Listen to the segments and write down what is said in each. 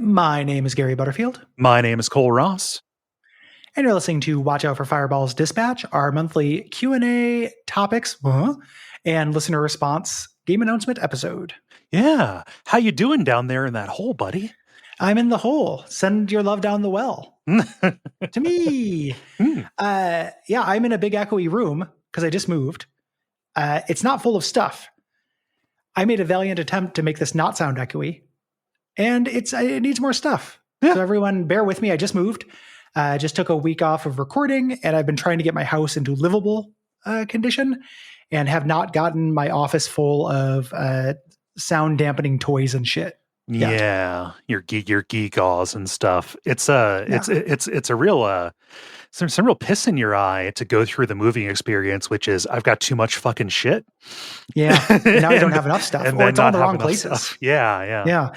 My name is Gary Butterfield. My name is Cole Ross. And you're listening to Watch Out for Fireball's Dispatch, our monthly Q&A topics and listener response game announcement episode. Yeah. How you doing down there in that hole, buddy? I'm in the hole. Send your love down the well. To me. I'm in a big echoey room because I just moved. It's not full of stuff. I made a valiant attempt to make this not sound echoey. And it needs more stuff. Yeah. So everyone, bear with me. I just moved. Just took a week off of recording, and I've been trying to get my house into livable condition, and have not gotten my office full of sound dampening toys and shit. Yeah, your geek aws and stuff. It's a real some real piss in your eye to go through the moving experience, which is I've got too much fucking shit. Yeah, and now I don't have enough stuff, or it's on the wrong places. Stuff. Yeah.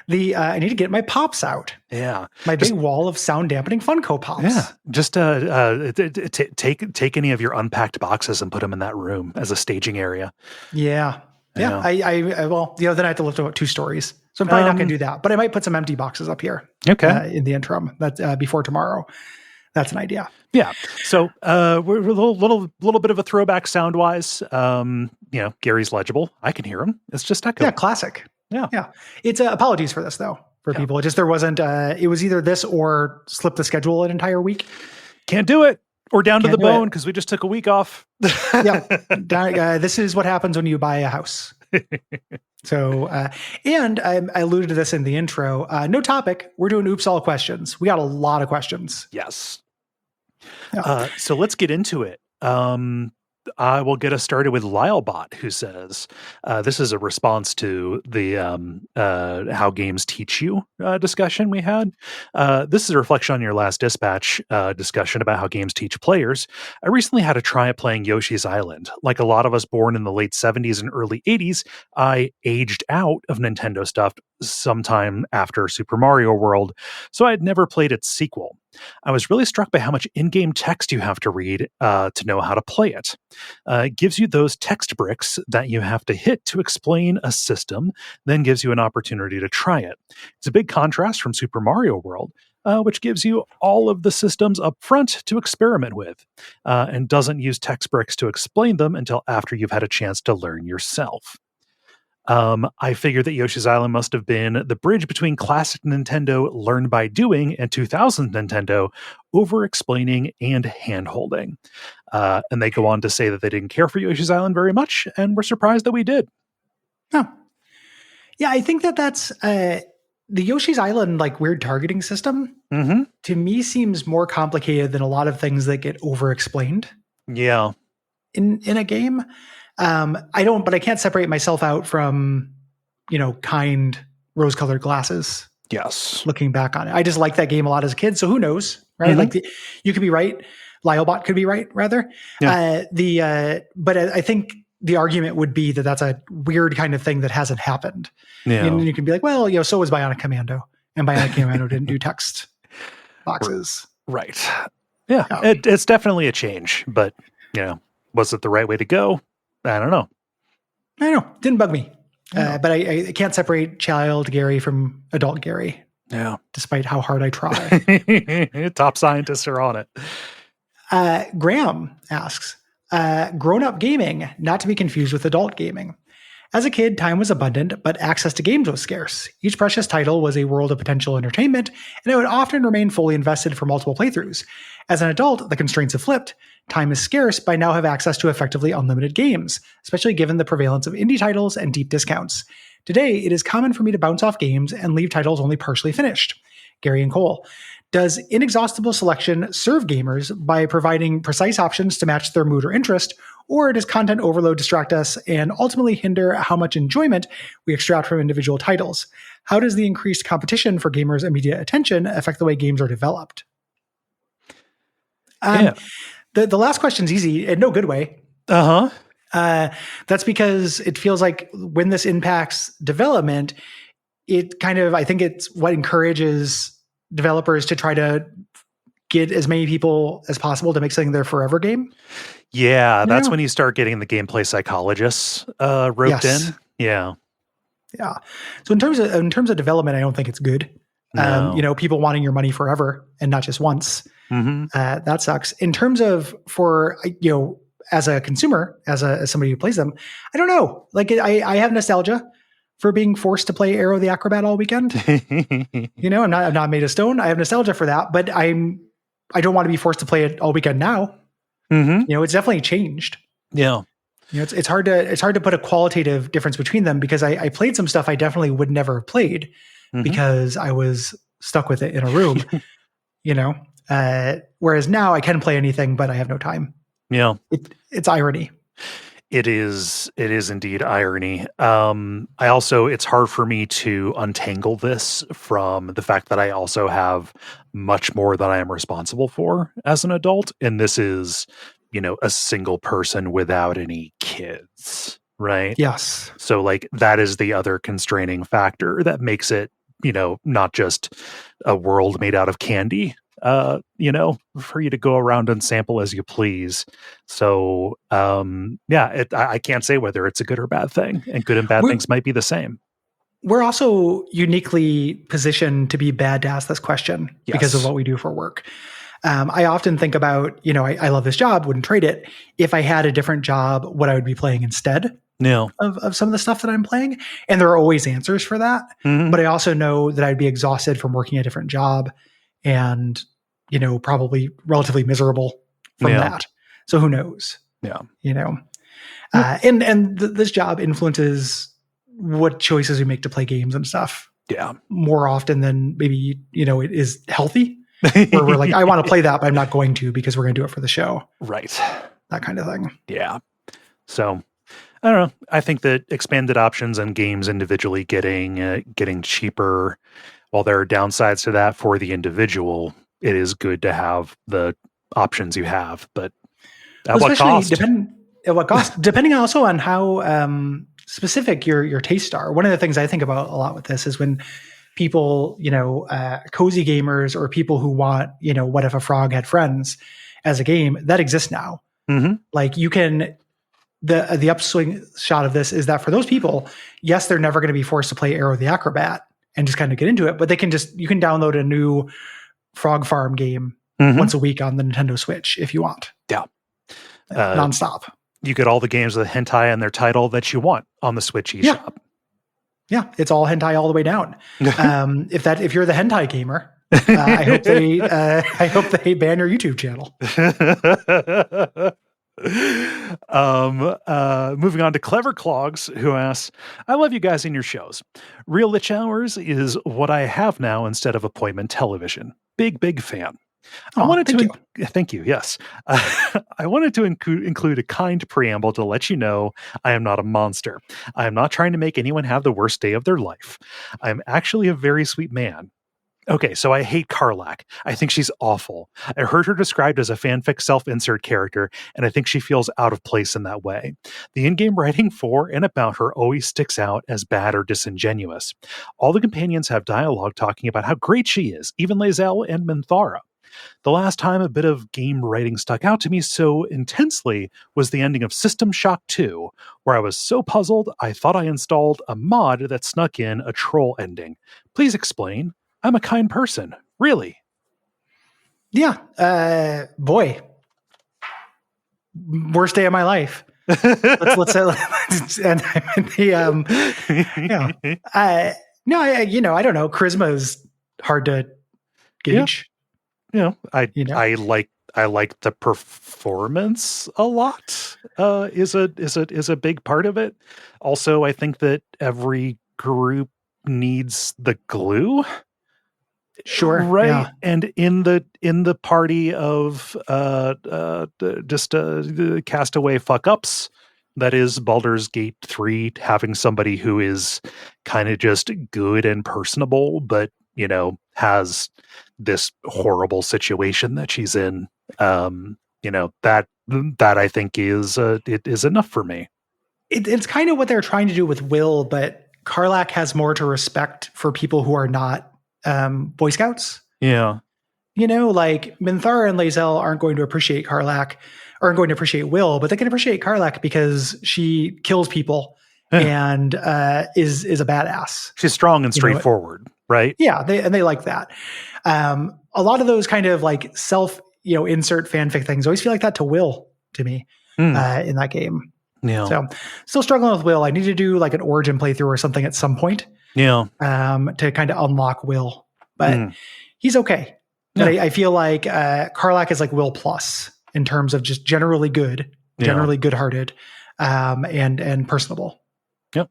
I need to get my pops out. Yeah, my big wall of sound dampening Funko Pops. Yeah, just take any of your unpacked boxes and put them in that room as a staging area. Yeah. Well, then I have to lift about 2 stories. So I'm probably not going to do that, but I might put some empty boxes up here. Okay. In the interim, that's before tomorrow. That's an idea. Yeah. So we're a little bit of a throwback sound wise. Gary's legible. I can hear him. It's just echo. Yeah, classic. Yeah. It's apologies for this though for people. It just there wasn't. It was either this or slip the schedule an entire week. Can't do it. Or down to the bone because we just took a week off. This is what happens when you buy a house. So, and I alluded to this in the intro. No topic. We're doing Oops All questions. We got a lot of questions. Yes. Yeah. So let's get into it. I will get us started with Lylebot, who says, this is a response to the how games teach you discussion we had. This is a reflection on your last dispatch discussion about how games teach players. I recently had a try at playing Yoshi's Island. Like a lot of us born in the late 70s and early 80s, I aged out of Nintendo stuff sometime after Super Mario World, so I had never played its sequel. I was really struck by how much in-game text you have to read to know how to play it. It gives you those text bricks that you have to hit to explain a system, then gives you an opportunity to try it. It's a big contrast from Super Mario World, which gives you all of the systems up front to experiment with, and doesn't use text bricks to explain them until after you've had a chance to learn yourself. I figured that Yoshi's Island must have been the bridge between classic Nintendo learn by doing and 2000 Nintendo over-explaining and hand-holding. And they go on to say that they didn't care for Yoshi's Island very much and were surprised that we did. Oh. Yeah, I think that's the Yoshi's Island weird targeting system to me seems more complicated than a lot of things that get over-explained. Yeah. In a game. But I can't separate myself out from, kind rose-colored glasses. Yes. Looking back on it. I just liked that game a lot as a kid. So who knows, right? You could be right. Lylebot could be right, rather. Yeah. But I think the argument would be that that's a weird kind of thing that hasn't happened. Yeah. And you can be like, well, so was Bionic Commando. And Bionic Commando didn't do text boxes. Right. Yeah. It's definitely a change. But, was it the right way to go? I don't know. Didn't bug me. But I can't separate child Gary from adult Gary. Yeah. Despite how hard I try. Top scientists are on it. Graham asks, grown-up gaming, not to be confused with adult gaming. As a kid, time was abundant, but access to games was scarce. Each precious title was a world of potential entertainment, and I would often remain fully invested for multiple playthroughs. As an adult, the constraints have flipped. Time is scarce, but I now have access to effectively unlimited games, especially given the prevalence of indie titles and deep discounts. Today, it is common for me to bounce off games and leave titles only partially finished. Gary and Cole. Does inexhaustible selection serve gamers by providing precise options to match their mood or interest, Or does content overload distract us and ultimately hinder how much enjoyment we extract from individual titles? How does the increased competition for gamers' immediate attention affect the way games are developed? The last question's easy in no good way. That's because it feels like when this impacts development, it kind of, I think it's what encourages developers to try to get as many people as possible to make something their forever game. Yeah, that's when you start getting the gameplay psychologists roped in. Yeah. So in terms of development, I don't think it's good. No. People wanting your money forever and not just once. That sucks. In terms of as a consumer, as somebody who plays them, I don't know. Like I have nostalgia for being forced to play Arrow the Acrobat all weekend. I'm not made of stone. I have nostalgia for that, but I don't want to be forced to play it all weekend now. It's definitely changed. Yeah. It's hard to put a qualitative difference between them because I played some stuff I definitely would never have played because I was stuck with it in a room, whereas now I can play anything, but I have no time. Yeah. It's irony. It is indeed irony. It's hard for me to untangle this from the fact that I also have much more that I am responsible for as an adult. And this is, a single person without any kids, right? Yes. So like that is the other constraining factor that makes it, not just a world made out of candy, for you to go around and sample as you please. So, I can't say whether it's a good or bad thing, and good and bad things might be the same. We're also uniquely positioned to be bad to ask this question because of what we do for work. I often think about, I love this job, wouldn't trade it. If I had a different job, what I would be playing instead of some of the stuff that I'm playing. And there are always answers for that. But I also know that I'd be exhausted from working a different job and, probably relatively miserable from that. So who knows? And this job influences what choices we make to play games and stuff. Yeah. More often than maybe, it is healthy. Where we're like, I want to play that, but I'm not going to because we're going to do it for the show. Right. That kind of thing. Yeah. So I don't know. I think that expanded options and games individually getting cheaper, while there are downsides to that for the individual, it is good to have the options you have, but at what cost? Depending also on how specific your tastes are. One of the things I think about a lot with this is when people, cozy gamers or people who want, what if a frog had friends as a game that exists now. Like you can, the upswing shot of this is that for those people, yes, they're never going to be forced to play Arrow the Acrobat and just kind of get into it, but you can download a new Frog Farm game once a week on the Nintendo Switch if you want. Yeah. Nonstop. You get all the games with hentai in their title that you want on the Switch eShop. Yeah, it's all hentai all the way down. If you're the hentai gamer, I hope they ban your YouTube channel. Moving on to Clever Clogs, who asks, I love you guys in your shows. Real Lich Hours is what I have now instead of appointment television. Big fan. Thank you. Yes. I wanted to include a kind preamble to let you know I am not a monster. I am not trying to make anyone have the worst day of their life. I am actually a very sweet man. Okay, so I hate Karlach. I think she's awful. I heard her described as a fanfic self-insert character, and I think she feels out of place in that way. The in-game writing for and about her always sticks out as bad or disingenuous. All the companions have dialogue talking about how great she is, even Lae'zel and Minthara. The last time a bit of game writing stuck out to me so intensely was the ending of System Shock 2, where I was so puzzled I thought I installed a mod that snuck in a troll ending. Please explain. I'm a kind person. Really? Yeah. Boy. Worst day of my life. let's say, and I don't know. Charisma is hard to gauge. I like the performance a lot. Is a big part of it. Also, I think that every group needs the glue. Sure. Right. Yeah. And in the party of just castaway fuck ups, that is Baldur's Gate 3, having somebody who is kind of just good and personable, but has this horrible situation that she's in. That I think it is enough for me. It's kind of what they're trying to do with Will, but Karlach has more to respect for people who are not Boy Scouts. Yeah. Like Minthara and Lae'zel aren't going to appreciate Karlach, aren't going to appreciate Will, but they can appreciate Karlach because she kills people and is a badass. She's strong and straightforward, right? Yeah, they like that. A lot of those kind of like self insert fanfic things always feel like that to Will to me in that game. Yeah. So still struggling with Will. I need to do like an origin playthrough or something at some point. Yeah. To kind of unlock Will, but he's okay. But I feel like Karlach is like Will plus in terms of just generally good, generally good-hearted, and personable. Yep.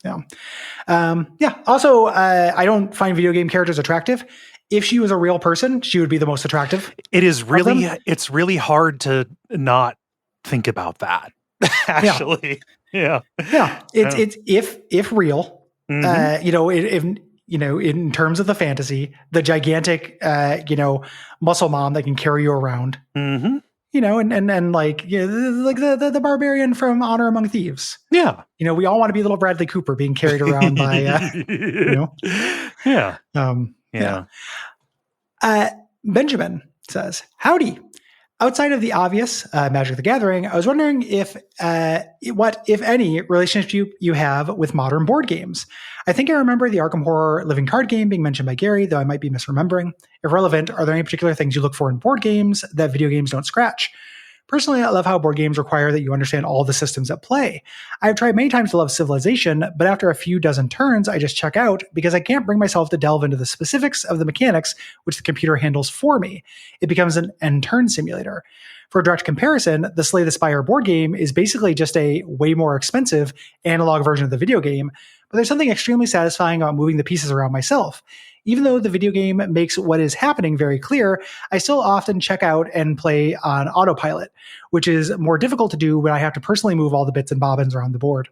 Yeah. Also, I don't find video game characters attractive. If she was a real person, she would be the most attractive. It's really hard to not think about that. Actually, yeah. It's if real, in terms of the fantasy, the gigantic, muscle mom that can carry you around, and like the barbarian from Honor Among Thieves. Yeah. We all want to be little Bradley Cooper being carried around by, Yeah. Benjamin says, howdy. Outside of the obvious Magic the Gathering, I was wondering what, if any, relationship you have with modern board games. I think I remember the Arkham Horror Living Card game being mentioned by Gary, though I might be misremembering. If relevant, are there any particular things you look for in board games that video games don't scratch? Personally, I love how board games require that you understand all the systems at play. I've tried many times to love Civilization, but after a few dozen turns, I just check out because I can't bring myself to delve into the specifics of the mechanics which the computer handles for me. It becomes an end-turn simulator. For a direct comparison, the Slay the Spire board game is basically just a way more expensive analog version of the video game, but there's something extremely satisfying about moving the pieces around myself. Even though the video game makes what is happening very clear, I still often check out and play on autopilot, which is more difficult to do when I have to personally move all the bits and bobbins around the board.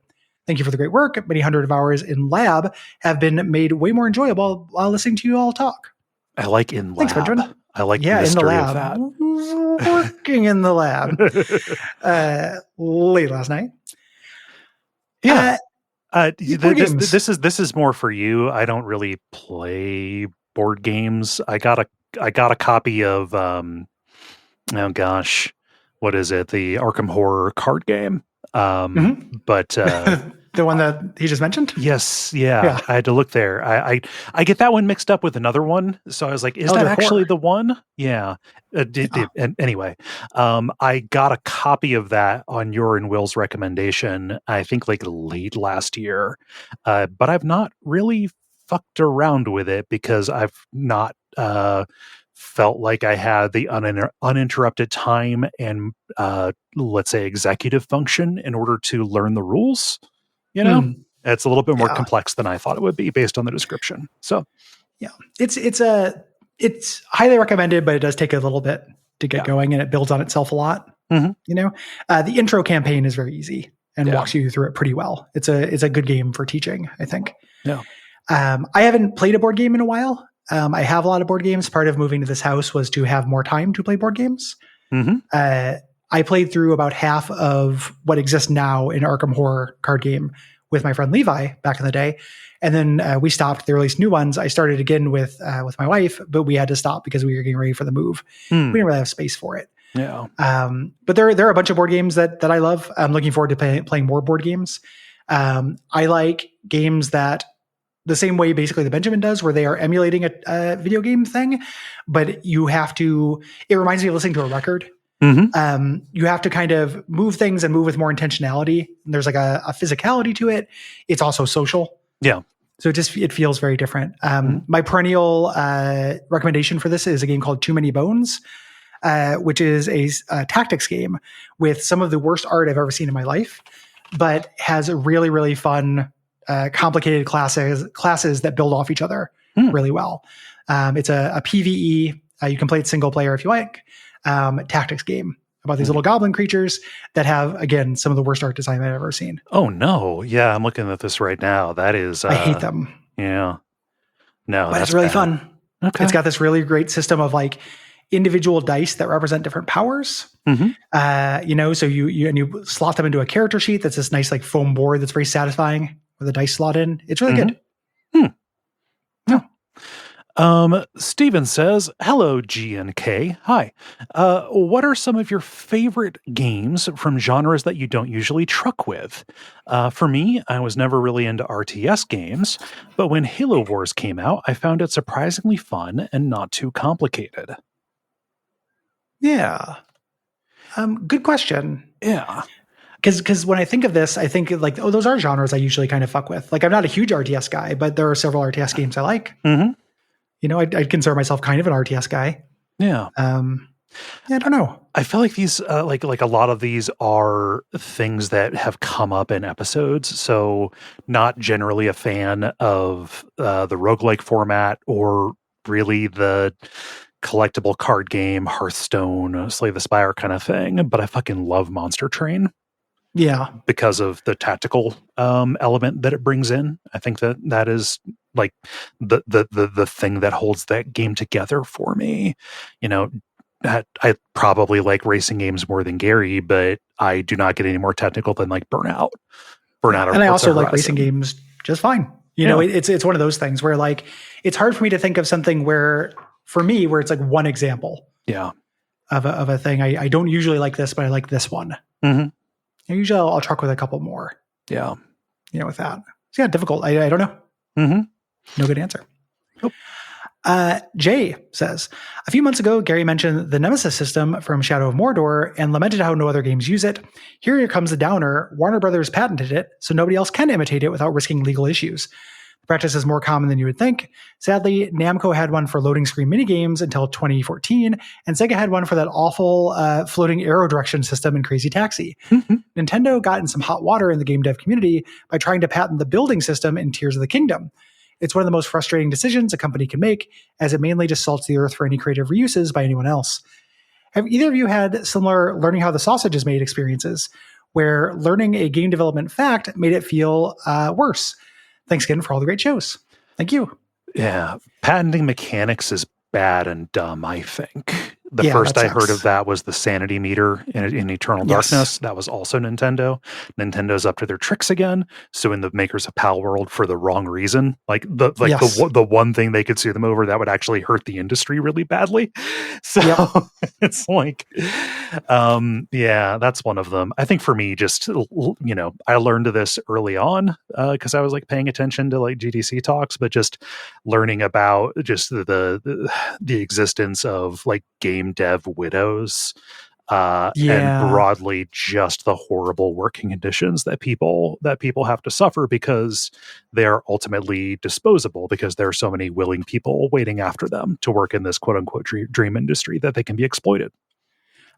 Thank you for the great work. Many hundred of hours in lab have been made way more enjoyable while listening to you all talk. I like in lab. Thanks, Benjamin. I like the mystery in the lab. of that. Working in the lab late last night. Yeah. This is more for you. I don't really play board games. I got a copy of oh gosh, what is it? The Arkham Horror card game. But the one that he just mentioned? Yes, yeah. I had to look there. I get that one mixed up with another one, so I was like, is that actually the one? Yeah. And anyway, I got a copy of that on your and Will's recommendation, I think like late last year, but I've not really fucked around with it because I've not felt like I had the uninterrupted time and let's say executive function in order to learn the rules. It's a little bit more complex than I thought it would be based on the description. So yeah, it's highly recommended, but it does take a little bit to get going and it builds on itself a lot. The intro campaign is very easy and walks you through it pretty well. It's a good game for teaching, I think. Yeah. I haven't played a board game in a while. I have a lot of board games. Part of moving to this house was to have more time to play board games. I played through about half of what exists now in Arkham Horror card game with my friend Levi back in the day. And then we stopped. They released new ones. I started again with my wife, but we had to stop because we were getting ready for the move. We didn't really have space for it. Yeah. But there are a bunch of board games that I love. I'm looking forward to playing more board games. I like games that the same way basically the Benjamin does, where they are emulating a video game thing, but you have to, it reminds me of listening to a record. You have to kind of move things and move with more intentionality. There's like a physicality to it. It's also social. Yeah. So it feels very different. My perennial recommendation for this is a game called Too Many Bones, which is a tactics game with some of the worst art I've ever seen in my life, but has really, really fun, complicated classes that build off each other really well. It's a PvE. You can play it single player if you like. Tactics game about these little goblin creatures that have, again, some of the worst art design I've ever seen. Oh no. Yeah, I'm looking at this right now. That is I hate them. Yeah. No, but that's it's really bad. fun. Okay. It's got this really great system of like individual dice that represent different powers. So you slot them into a character sheet that's this nice like foam board that's very satisfying with a dice slot in. It's really good. Steven says, hello, G&K. Hi. What are some of your favorite games from genres that you don't usually truck with? For me, I was never really into RTS games, but when Halo Wars came out, I found it surprisingly fun and not too complicated. Yeah. Good question. Yeah. Because when I think of this, I think like, oh, those are genres I usually kind of fuck with. Like, I'm not a huge RTS guy, but there are several RTS games I like. I'd consider myself kind of an RTS guy. Yeah. I don't know. I feel like these, like a lot of these are things that have come up in episodes. So not generally a fan of the roguelike format or really the collectible card game, Hearthstone, Slay the Spire kind of thing. But I fucking love Monster Train. Yeah. Because of the tactical element that it brings in. I think that is like the thing that holds that game together for me. I probably like racing games more than Gary, but I do not get any more technical than like Burnout. And I also like racing games just fine. It's one of those things where like it's hard for me to think of something where it's like one example. Yeah. Of a thing. I don't usually like this, but I like this one. Usually I'll truck with a couple more. Yeah. With that. It's difficult. I don't know. No good answer. Nope. Jay says, a few months ago, Gary mentioned the Nemesis system from Shadow of Mordor and lamented how no other games use it. Here comes the downer. Warner Brothers patented it, so nobody else can imitate it without risking legal issues. The practice is more common than you would think. Sadly, Namco had one for loading screen minigames until 2014, and Sega had one for that awful floating arrow direction system in Crazy Taxi. Nintendo got in some hot water in the game dev community by trying to patent the building system in Tears of the Kingdom. It's one of the most frustrating decisions a company can make, as it mainly just salts the earth for any creative reuses by anyone else. Have either of you had similar learning how the sausage is made experiences, where learning a game development fact made it feel worse? Thanks again for all the great shows. Thank you. Yeah. Patenting mechanics is bad and dumb, I think. The first I heard of that was the sanity meter in Eternal Darkness. That was also Nintendo. Nintendo's up to their tricks again, suing the makers of Palworld for the wrong reason. The one thing they could sue them over that would actually hurt the industry really badly. So it's like, that's one of them. I think for me, just, I learned this early on because I was like paying attention to like GDC talks, but just learning about just the existence of like game dev widows and broadly just the horrible working conditions that people have to suffer because they're ultimately disposable because there are so many willing people waiting after them to work in this quote unquote dream industry that they can be exploited.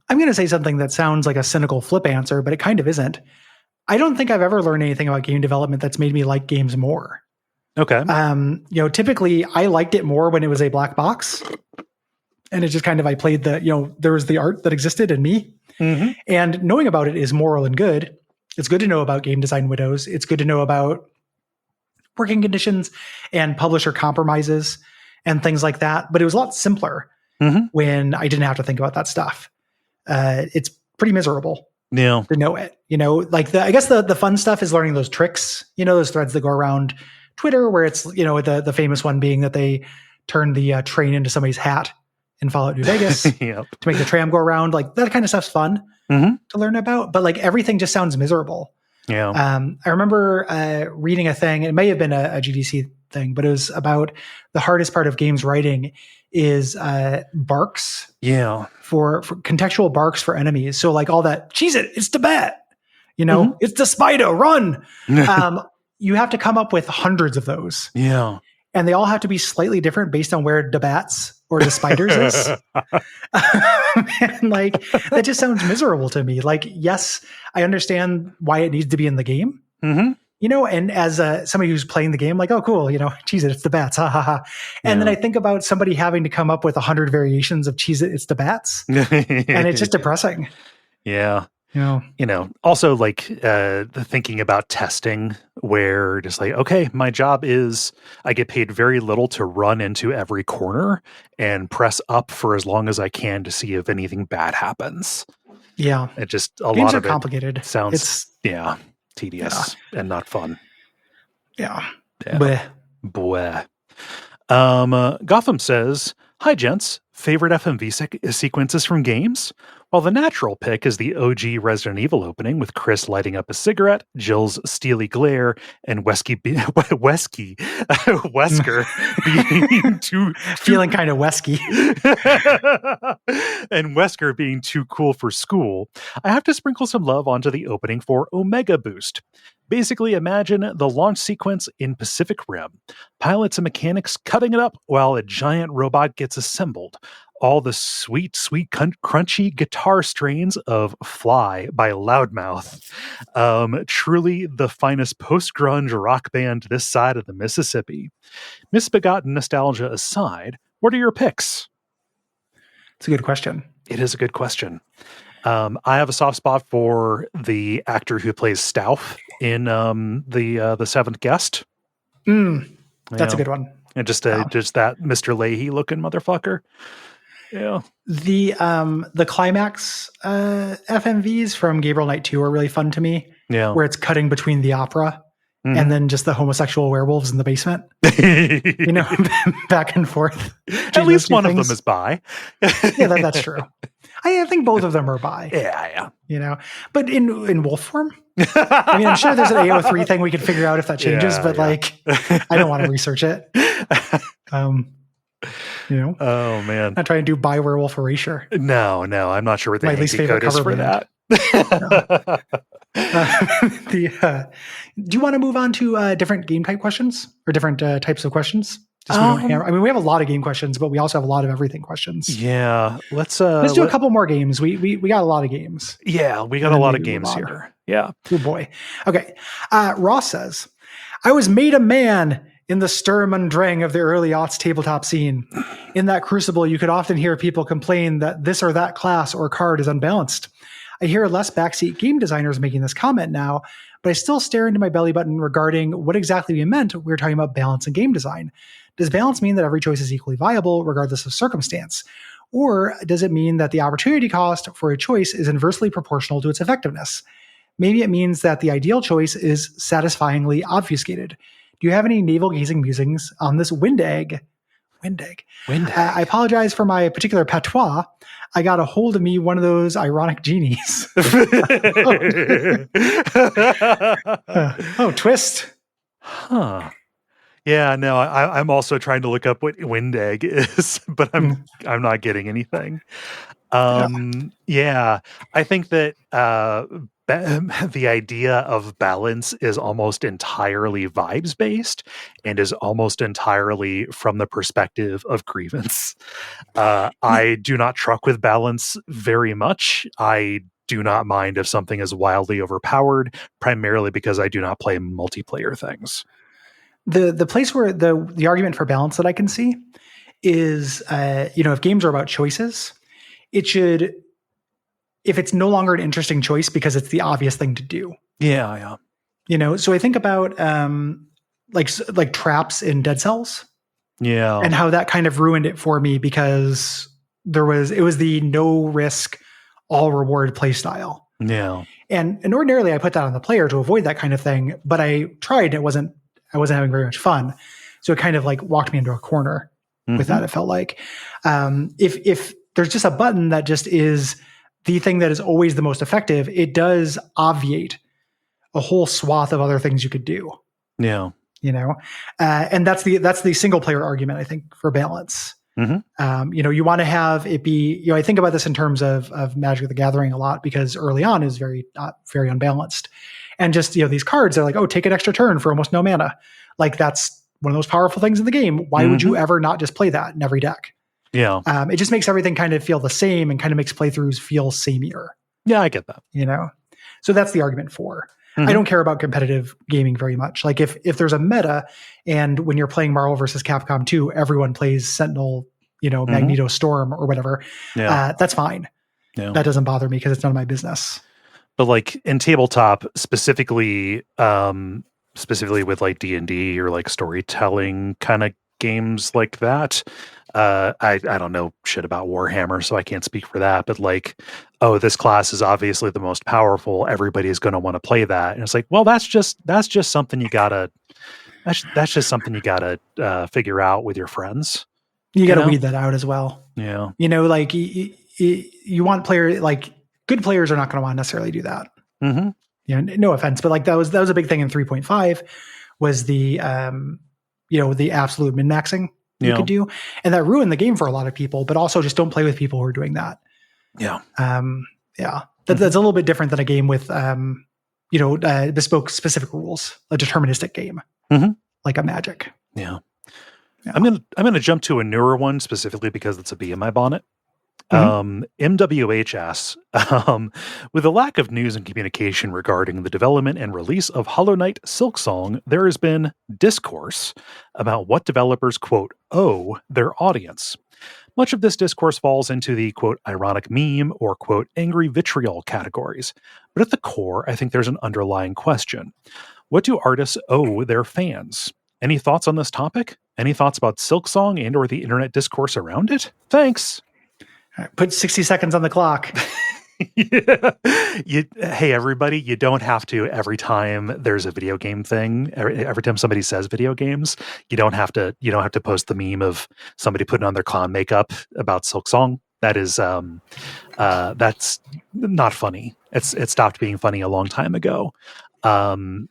I'm going to say something that sounds like a cynical flip answer, but it kind of isn't. I don't think I've ever learned anything about game development that's made me like games more. Okay. Typically I liked it more when it was a black box. And it just kind of, I played there was the art that existed in me. And knowing about it is moral and good. It's good to know about game design widows. It's good to know about working conditions and publisher compromises and things like that. But it was a lot simpler when I didn't have to think about that stuff. It's pretty miserable to know it. I guess the fun stuff is learning those tricks, those threads that go around Twitter where it's, the famous one being that they turn the train into somebody's hat in Fallout New Vegas to make the tram go around. Like that kind of stuff's fun to learn about, but like everything just sounds miserable. I remember reading a thing, it may have been a GDC thing, but it was about the hardest part of games writing is barks. For contextual barks for enemies. So like all that, cheese it's Tibet, it's the spider, run. You have to come up with hundreds of those. And they all have to be slightly different based on where the bats or the spiders is. And like, that just sounds miserable to me. Like, yes, I understand why it needs to be in the game. And as somebody who's playing the game, like, oh, cool, Cheez-It, it's the bats, ha ha ha. And then I think about somebody having to come up with 100 variations of Cheez-It, it's the bats, and it's just depressing. Yeah. Also like the thinking about testing where just like, okay, my job is I get paid very little to run into every corner and press up for as long as I can to see if anything bad happens. Yeah. It just, a Games lot are of it complicated. sounds, tedious and not fun. Yeah. Bleh. Gotham says, hi, gents. Favorite FMV sequences from games? Well, the natural pick is the OG Resident Evil opening with Chris lighting up a cigarette, Jill's steely glare, and Wesker being too feeling kind of Wesky. And Wesker being too cool for school. I have to sprinkle some love onto the opening for Omega Boost. Basically, imagine the launch sequence in Pacific Rim. Pilots and mechanics cutting it up while a giant robot gets assembled. All the sweet, crunchy guitar strains of Fly by Loudmouth. Truly the finest post-grunge rock band this side of the Mississippi. Misbegotten nostalgia aside, what are your picks? It's a good question. It is a good question. I have a soft spot for the actor who plays Stauff in the Seventh Guest. That's a good one. And just that Mr. Leahy looking motherfucker. Yeah. The climax FMVs from Gabriel Knight 2 are really fun to me. Yeah. Where it's cutting between the opera and then just the homosexual werewolves in the basement. Back and forth. At least one of them is bi. Yeah, that's true. I think both of them are bi. Yeah. But in wolf form? I mean, I'm sure there's an AO3 thing we could figure out if that changes, but I don't want to research it. Oh man, not trying to do bi werewolf erasure. No, I'm not sure what the least favorite code is for band. That. Do you want to move on to different game type questions or different types of questions? We have a lot of game questions, but we also have a lot of everything questions. Yeah, let's do a couple more games. We got a lot of games. Yeah, we got a lot of games here. Yeah. Oh boy. Okay. Ross says, I was made a man in the Sturm und Drang of the early aughts tabletop scene. In that crucible, you could often hear people complain that this or that class or card is unbalanced. I hear less backseat game designers making this comment now, but I still stare into my belly button regarding what exactly we meant when we were talking about balance in game design. Does balance mean that every choice is equally viable regardless of circumstance? Or does it mean that the opportunity cost for a choice is inversely proportional to its effectiveness? Maybe it means that the ideal choice is satisfyingly obfuscated. Do you have any navel-gazing musings on this wind egg? I apologize for my particular patois. I got a hold of me one of those ironic genies. Twist. Huh. Yeah, no, I'm also trying to look up what wind egg is, but I'm not getting anything. Yeah, I think that the idea of balance is almost entirely vibes based and is almost entirely from the perspective of grievance. I do not truck with balance very much. I do not mind if something is wildly overpowered, primarily because I do not play multiplayer things. The place where the argument for balance that I can see is, if games are about choices, it should, if it's no longer an interesting choice because it's the obvious thing to do. Yeah. So I think about like traps in Dead Cells. Yeah. And how that kind of ruined it for me because it was the no risk, all reward play style. Yeah. And ordinarily I put that on the player to avoid that kind of thing, but I tried and I wasn't having very much fun. So it kind of like walked me into a corner with that. It felt like, if there's just a button that just is the thing that is always the most effective, it does obviate a whole swath of other things you could do. Yeah. And that's the single player argument, I think, for balance. You want to have it be, I think about this in terms of Magic the Gathering a lot because early on is not very unbalanced. And just, these cards are like, oh, take an extra turn for almost no mana. Like that's one of those powerful things in the game. Why would you ever not just play that in every deck? Yeah. It just makes everything kind of feel the same and kind of makes playthroughs feel sameier. Yeah, I get that. So that's the argument for. I don't care about competitive gaming very much. Like if there's a meta and when you're playing Marvel versus Capcom 2, everyone plays Sentinel, Magneto Storm or whatever, that's fine. Yeah. That doesn't bother me because it's none of my business. But like in tabletop specifically with like D&D or like storytelling kind of games like that, I don't know shit about Warhammer, so I can't speak for that, but like, oh, this class is obviously the most powerful, everybody's going to want to play that. And it's like, well, that's just something you gotta that's just something you gotta figure out with your friends. You got to weed that out as well. Yeah. Like you want like good players are not going to want to necessarily do that. No offense, but like that was a big thing in 3.5 was the the absolute min-maxing you could do, and that ruined the game for a lot of people. But also just don't play with people who are doing that. Yeah. That's a little bit different than a game with bespoke specific rules, a deterministic game like a Magic. Yeah. I'm gonna jump to a newer one specifically because it's a bee in my bonnet. MWH asks, with a lack of news and communication regarding the development and release of Hollow Knight Silksong, there has been discourse about what developers, quote, owe their audience. Much of this discourse falls into the, quote, ironic meme or, quote, angry vitriol categories. But at the core, I think there's an underlying question. What do artists owe their fans? Any thoughts on this topic? Any thoughts about Silksong and or the internet discourse around it? Thanks. Put 60 seconds on the clock. Hey, everybody, you don't have to every time there's a video game thing. Every time somebody says video games, you don't have to post the meme of somebody putting on their clown makeup about Silksong. That is, that's not funny. It stopped being funny a long time ago. Bloodborne,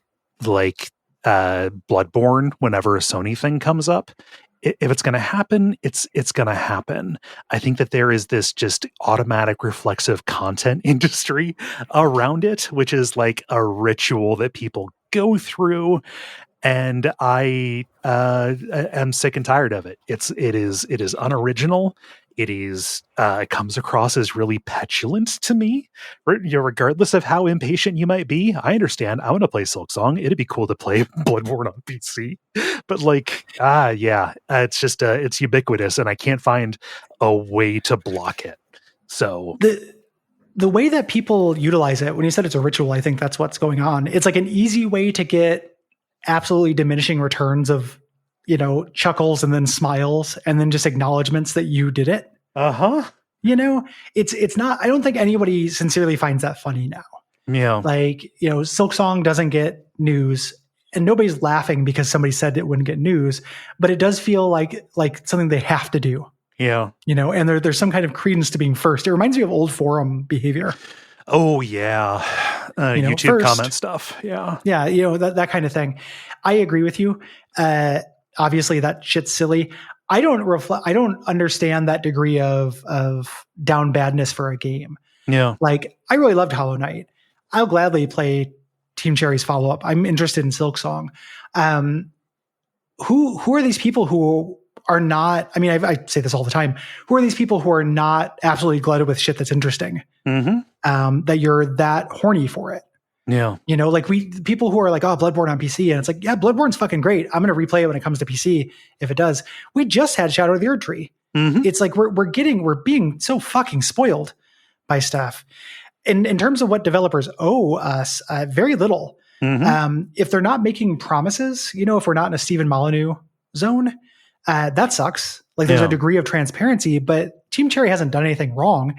whenever a Sony thing comes up, if it's going to happen, it's going to happen. I think that there is this just automatic reflexive content industry around it, which is like a ritual that people go through. And I am sick and tired of it. It is unoriginal. It comes across as really petulant to me. Regardless of how impatient you might be, I understand. I want to play Silksong. It'd be cool to play Bloodborne on PC. But it's just it's ubiquitous, and I can't find a way to block it. So the way that people utilize it, when you said it's a ritual, I think that's what's going on. It's like an easy way to get absolutely diminishing returns of chuckles and then smiles and then just acknowledgments that you did it. It's not, I don't think anybody sincerely finds that funny now. Yeah. Like, Silksong doesn't get news and nobody's laughing because somebody said it wouldn't get news, but it does feel like something they have to do. Yeah. And there's some kind of credence to being first. It reminds me of old forum behavior. Oh yeah. YouTube comment stuff. Yeah. Yeah. That kind of thing. I agree with you. Obviously that shit's silly. I don't understand that degree of down badness for a game. Yeah. Like I really loved Hollow Knight. I'll gladly play Team Cherry's follow-up. I'm interested in Silksong. Who are these people who are not, I mean, I say this all the time. Who are these people who are not absolutely glutted with shit that's interesting? That you're that horny for it. Yeah. Like people who are like, oh, Bloodborne on PC. And it's like, yeah, Bloodborne's fucking great. I'm going to replay it when it comes to PC if it does. We just had Shadow of the Erdtree. It's like we're being so fucking spoiled by stuff. In terms of what developers owe us, very little. If they're not making promises, if we're not in a Stephen Molyneux zone, that sucks. Like there's a degree of transparency, but Team Cherry hasn't done anything wrong.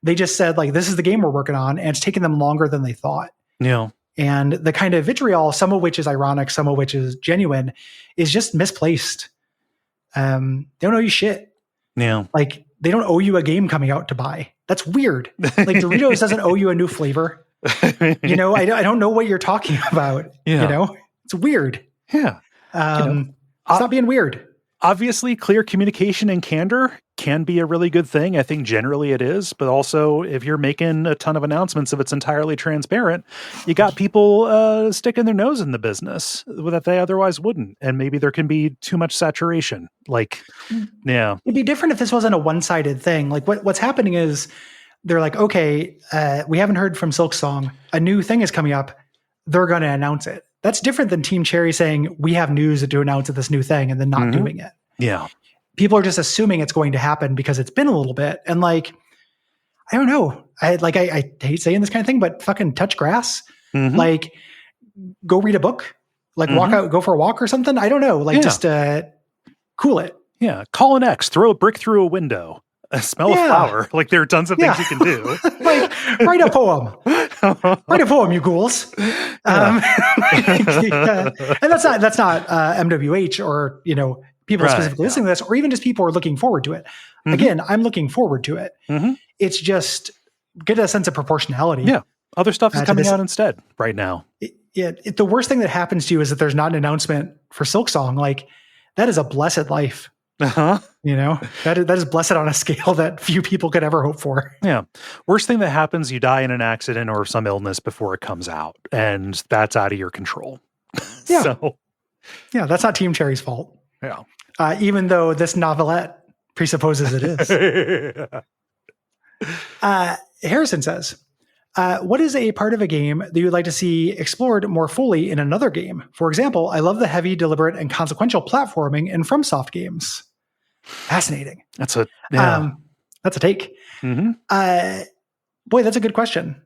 They just said like, this is the game we're working on, and it's taken them longer than they thought. Yeah. And the kind of vitriol, some of which is ironic, some of which is genuine, is just misplaced. They don't owe you shit. Yeah. Like they don't owe you a game coming out to buy. That's weird. Like Doritos doesn't owe you a new flavor. I don't know what you're talking about. Yeah. It's weird. Yeah. Stop being weird. Obviously, clear communication and candor can be a really good thing. I think generally it is, but also if you're making a ton of announcements, if it's entirely transparent, you got people sticking their nose in the business that they otherwise wouldn't. And maybe there can be too much saturation. Like, yeah. It'd be different if this wasn't a one-sided thing. Like what's happening is they're like, okay, we haven't heard from Silksong. A new thing is coming up. they're going to announce it. That's different than Team Cherry saying, we have news to announce this new thing and then not doing it. Yeah. People are just assuming it's going to happen because it's been a little bit. And like, I don't know. I hate saying this kind of thing, but fucking touch grass. Like, go read a book, like walk out, go for a walk or something. I don't know. Like just cool it. Yeah. Call an ex, throw a brick through a window, smell a flower. Like there are tons of things you can do. Like write a poem. Write a poem, you ghouls. And that's not MWH or, people specifically listening to this, or even just people who are looking forward to it. Again, I'm looking forward to it. It's just get a sense of proportionality. Yeah. Other stuff is coming out instead right now. The worst thing that happens to you is that there's not an announcement for Silksong. Like that is a blessed life. That is blessed on a scale that few people could ever hope for. Yeah. Worst thing that happens, you die in an accident or some illness before it comes out, and that's out of your control. Yeah. So, yeah, that's not Team Cherry's fault. Yeah. Even though this novelette presupposes it is. Harrison says, what is a part of a game that you would like to see explored more fully in another game? For example, I love the heavy, deliberate, and consequential platforming in FromSoft games. Fascinating. That's a take. Boy, that's a good question.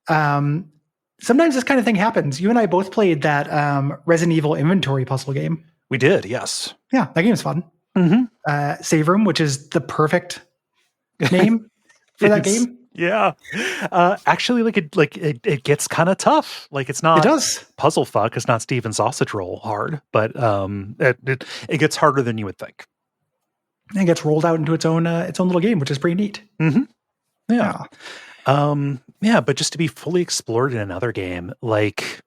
Sometimes this kind of thing happens. You and I both played that Resident Evil inventory puzzle game. We did, yes. Yeah, that game's fun. Save Room, which is the perfect name for that game. Yeah. Actually, it gets kind of tough. Like it's not puzzle fuck. It's not Steven Sausage Roll hard, but it gets harder than you would think. And it gets rolled out into its own little game, which is pretty neat. Yeah. But just to be fully explored in another game, like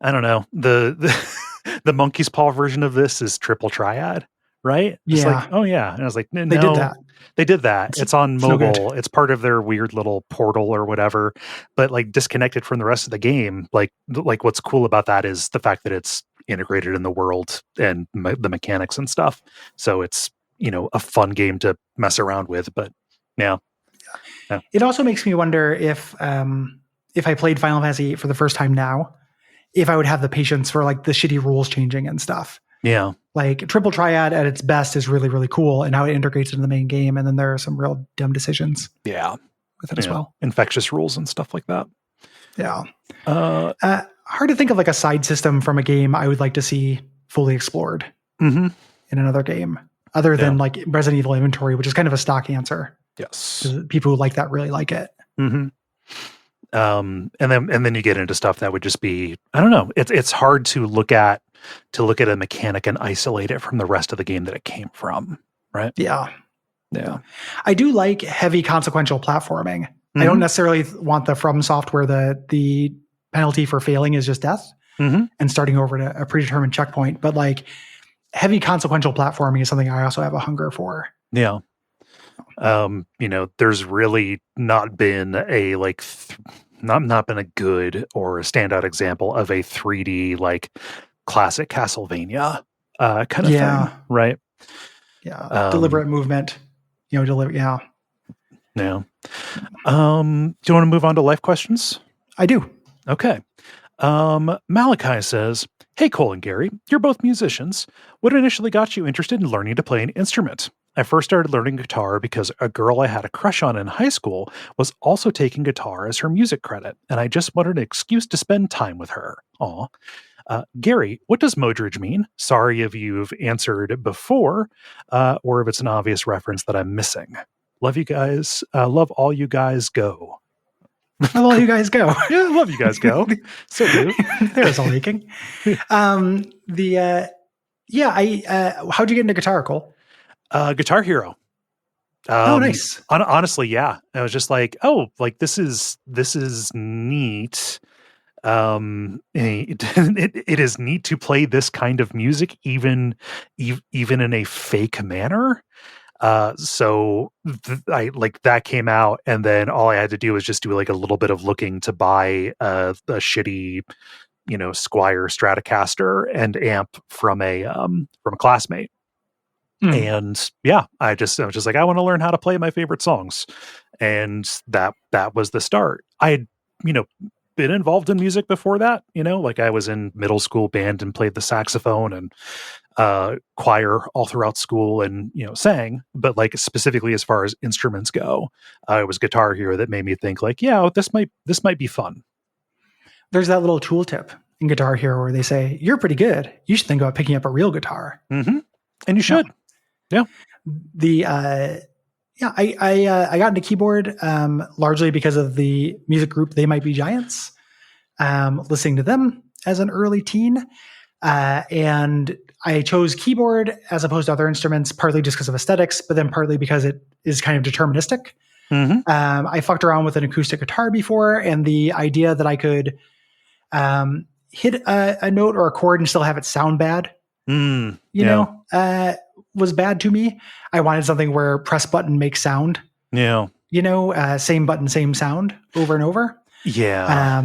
I don't know, the monkey's paw version of this is Triple Triad, right? It's like, oh yeah. And I was like, no, they did that. They did that. It's on mobile. It's part of their weird little portal or whatever, but like disconnected from the rest of the game. Like what's cool about that is the fact that it's integrated in the world and the mechanics and stuff. So it's, a fun game to mess around with, but yeah. It also makes me wonder if I played Final Fantasy VIII for the first time now, if I would have the patience for like the shitty rules changing and stuff. Yeah. Like Triple Triad at its best is really, really cool and how it integrates into the main game. And then there are some real dumb decisions. Yeah. With it as well. Infectious rules and stuff like that. Yeah. Hard to think of like a side system from a game I would like to see fully explored in another game other than like Resident Evil Inventory, which is kind of a stock answer. Yes. People who like that really like it. And then you get into stuff that would just be, I don't know. It's hard to look at a mechanic and isolate it from the rest of the game that it came from. Right. Yeah. Yeah. I do like heavy consequential platforming. I don't necessarily want the FromSoft where the penalty for failing is just death and starting over to a predetermined checkpoint. But like heavy consequential platforming is something I also have a hunger for. Yeah. There's really not been a not been a good or a standout example of a 3D like classic Castlevania kind of thing, right? Yeah, deliberate movement. Yeah. Yeah. Do you want to move on to life questions? I do. Okay. Malachi says, "Hey, Cole and Gary, you're both musicians. What initially got you interested in learning to play an instrument? I first started learning guitar because a girl I had a crush on in high school was also taking guitar as her music credit, and I just wanted an excuse to spend time with her. Aw. Gary, what does Modridge mean? Sorry if you've answered before, or if it's an obvious reference that I'm missing. Love you guys. Love all you guys. Go." I love you guys. Go. Yeah, I love you guys. Go. So do. There's a leaking. How'd you get into guitar, Cole? Guitar Hero. Nice. Honestly, yeah. I was just like, this is neat. It is neat to play this kind of music, even in a fake manner. So that came out, and then all I had to do was just do like a little bit of looking to buy a shitty, Squier Stratocaster and amp from a classmate. And yeah, I was just like, I want to learn how to play my favorite songs. And that was the start. I had, been involved in music before that, like I was in middle school band and played the saxophone and choir all throughout school and, sang, but like specifically as far as instruments go, it was Guitar Hero that made me think like, yeah, this might be fun. There's that little tooltip in Guitar Hero where they say, you're pretty good. You should think about picking up a real guitar. Mm-hmm. And you should. Yeah. I got into keyboard largely because of the music group They Might Be Giants, listening to them as an early teen. And I chose keyboard as opposed to other instruments, partly just because of aesthetics, but then partly because it is kind of deterministic. Mm-hmm. I fucked around with an acoustic guitar before, and the idea that I could hit a note or a chord and still have it sound bad, was bad to me. I wanted something where press button makes sound. Yeah. Same button, same sound over and over. Yeah.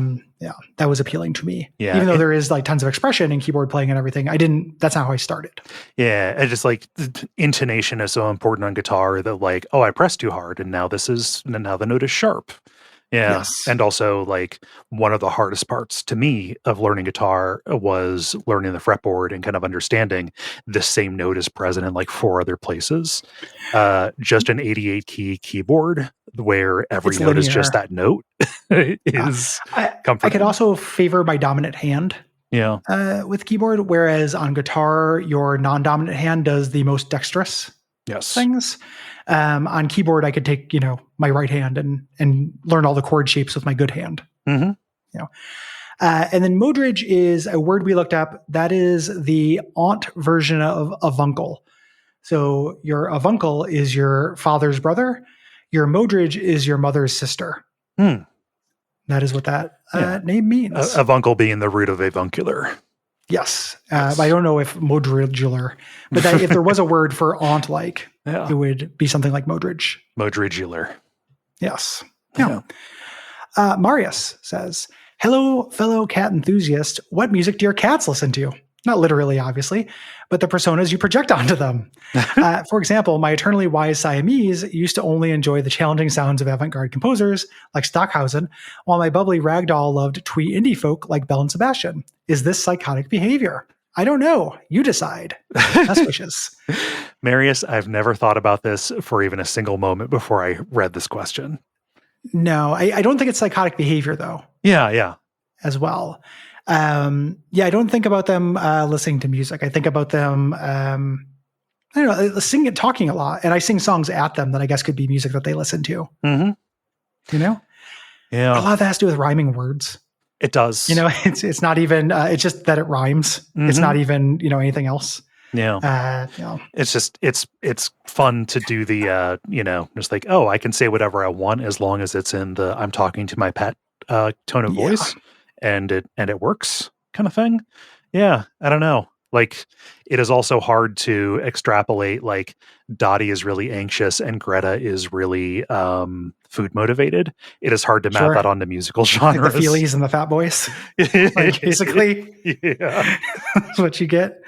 That was appealing to me. Yeah. Even though there is like tons of expression in keyboard playing and everything, that's not how I started. Yeah. And just like intonation is so important on guitar that like, oh, I pressed too hard and now the note is sharp. Yeah. Yes. And also like one of the hardest parts to me of learning guitar was learning the fretboard and kind of understanding the same note is present in like 4 other places. Just an 88 key keyboard where every note is just that note is comforting. I could also favor my dominant hand. Yeah. With keyboard, whereas on guitar, your non-dominant hand does the most dexterous things. On keyboard, I could take, my right hand and learn all the chord shapes with my good hand. Mm-hmm. And then modridge is a word we looked up. That is the aunt version of avuncle. So your avuncle is your father's brother. Your modridge is your mother's sister. Hmm. That is what that name means. Avuncle being the root of avuncular. Yes. I don't know if modridular, but if there was a word for aunt-like, it would be something like modridge. Modridular. Yes. Yeah. Marius says, hello, fellow cat enthusiast. What music do your cats listen to? Not literally, obviously, but the personas you project onto them. For example, my eternally wise Siamese used to only enjoy the challenging sounds of avant-garde composers like Stockhausen, while my bubbly ragdoll loved twee indie folk like Belle and Sebastian. Is this psychotic behavior? I don't know. You decide. Best wishes. Marius, I've never thought about this for even a single moment before I read this question. No, I don't think it's psychotic behavior, though. Yeah. As well. I don't think about them listening to music. I think about them, talking a lot. And I sing songs at them that I guess could be music that they listen to. Mm-hmm. Yeah. A lot of that has to do with rhyming words. It does. It's not even, it's just that it rhymes. Mm-hmm. It's not even, anything else. Yeah. It's just, it's fun to do the, just like, oh, I can say whatever I want as long as it's in the, I'm talking to my pet tone of voice. And it works kind of thing. Yeah. I don't know. Like it is also hard to extrapolate like Dottie is really anxious and Greta is really food motivated. It is hard to map that onto musical genres. Like the Feelies and the Fat Boys. Like basically. Yeah. That's what you get.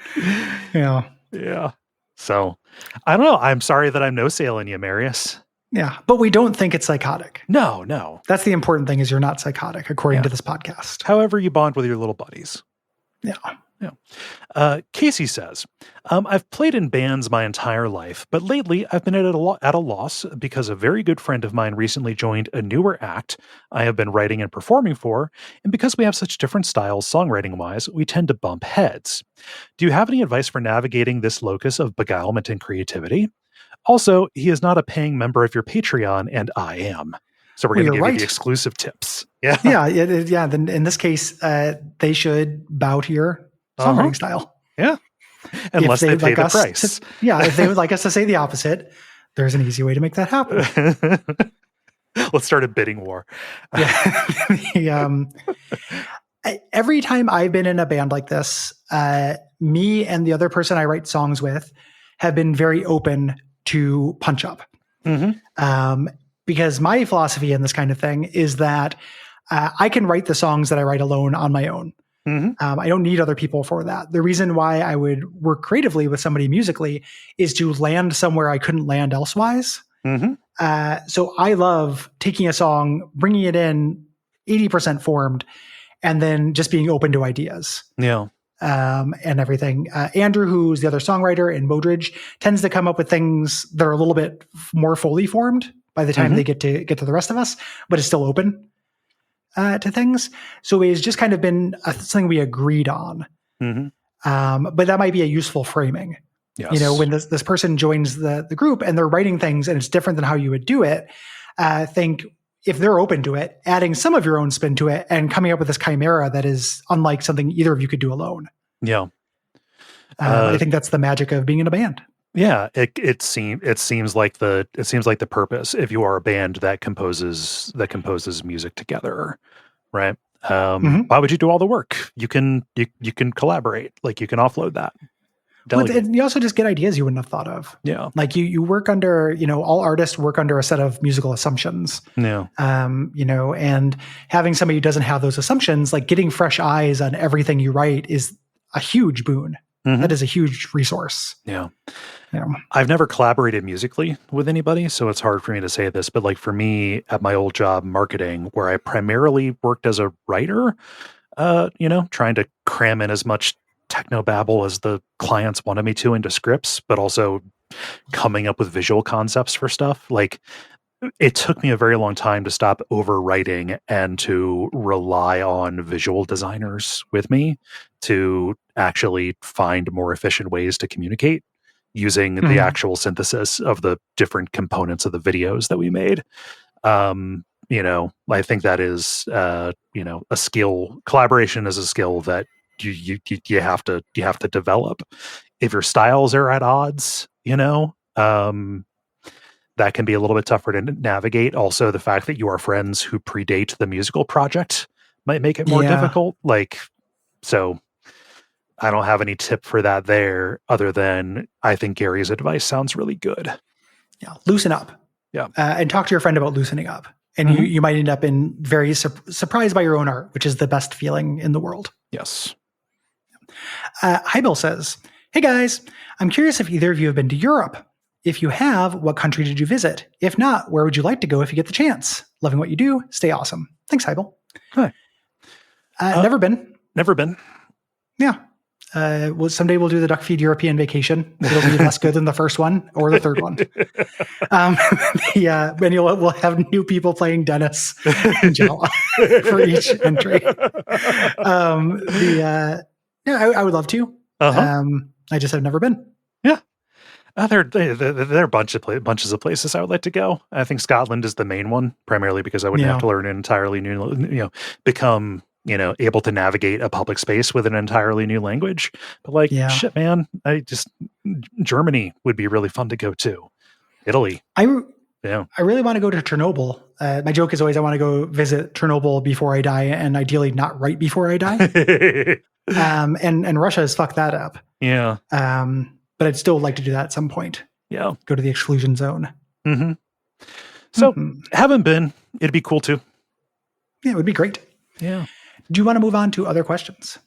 Yeah. Yeah. So I don't know. I'm sorry that I'm no sailing you, Marius. Yeah, but we don't think it's psychotic. No. That's the important thing is you're not psychotic, according to this podcast. However you bond with your little buddies. Yeah. Casey says, I've played in bands my entire life, but lately I've been at a loss because a very good friend of mine recently joined a newer act I have been writing and performing for, and because we have such different styles songwriting-wise, we tend to bump heads. Do you have any advice for navigating this locus of beguilement and creativity? Also, he is not a paying member of your Patreon, and I am. So we're going to give you the exclusive tips. Yeah. Yeah. Then in this case, they should bow to your songwriting style. Yeah. Unless they pay the price. If they would like us to say the opposite, there's an easy way to make that happen. Let's start a bidding war. Every time I've been in a band like this, me and the other person I write songs with have been very open to punch up. Mm-hmm. Because my philosophy in this kind of thing is that I can write the songs that I write alone on my own. Mm-hmm. I don't need other people for that. The reason why I would work creatively with somebody musically is to land somewhere I couldn't land elsewise. Mm-hmm. So I love taking a song, bringing it in 80% formed, and then just being open to ideas. Yeah. And everything. Andrew, who's the other songwriter in Modridge, tends to come up with things that are a little bit more fully formed by the time they get to the rest of us, but is still open to things. So it's just kind of been something we agreed on. But that might be a useful framing. Yes. You know, when this person joins the group and they're writing things and it's different than how you would do it, think if they're open to it, adding some of your own spin to it and coming up with this chimera that is unlike something either of you could do alone. Yeah. I think that's the magic of being in a band. Yeah. It seems like the purpose, if you are a band that composes music together, right? Why would you do all the work? You can collaborate, like you can offload that. But you also just get ideas you wouldn't have thought of. Yeah. Like you work under, all artists work under a set of musical assumptions. Yeah. And having somebody who doesn't have those assumptions, like getting fresh eyes on everything you write is a huge boon. That is a huge resource. Yeah. I've never collaborated musically with anybody, so it's hard for me to say this, but like for me at my old job, marketing, where I primarily worked as a writer, trying to cram in as much technobabble as the clients wanted me to into scripts, but also coming up with visual concepts for stuff. Like it took me a very long time to stop overwriting and to rely on visual designers with me to actually find more efficient ways to communicate using the actual synthesis of the different components of the videos that we made. I think that is, a skill. Collaboration is a skill that you have to develop. If your styles are at odds, that can be a little bit tougher to navigate. Also, the fact that you are friends who predate the musical project might make it more difficult. So I don't have any tip for that there other than I think Gary's advice sounds really good. Yeah. Loosen up. Yeah. And talk to your friend about loosening up. And you might end up in very surprised by your own art, which is the best feeling in the world. Yes. Hybel says, "Hey guys, I'm curious if either of you have been to Europe. If you have, what country did you visit? If not, where would you like to go if you get the chance? Loving what you do. Stay awesome. Thanks, Hybel." Hi. Never been. Never been. Yeah. Someday we'll do the Duckfeed European vacation. It'll be less good than the first one or the third one. And we'll have new people playing Dennis and Jala for each entry. I would love to. I just have never been. Yeah. There are bunches of places I would like to go. I think Scotland is the main one, primarily because I wouldn't have to learn an entirely new, become able to navigate a public space with an entirely new language. But shit, man, Germany would be really fun to go to. Italy. I really want to go to Chernobyl. My joke is always I want to go visit Chernobyl before I die, and ideally not right before I die. And Russia has fucked that up. Yeah. But I'd still like to do that at some point. Yeah. Go to the exclusion zone. So haven't been. It'd be cool too. Yeah, it would be great. Yeah. Do you want to move on to other questions?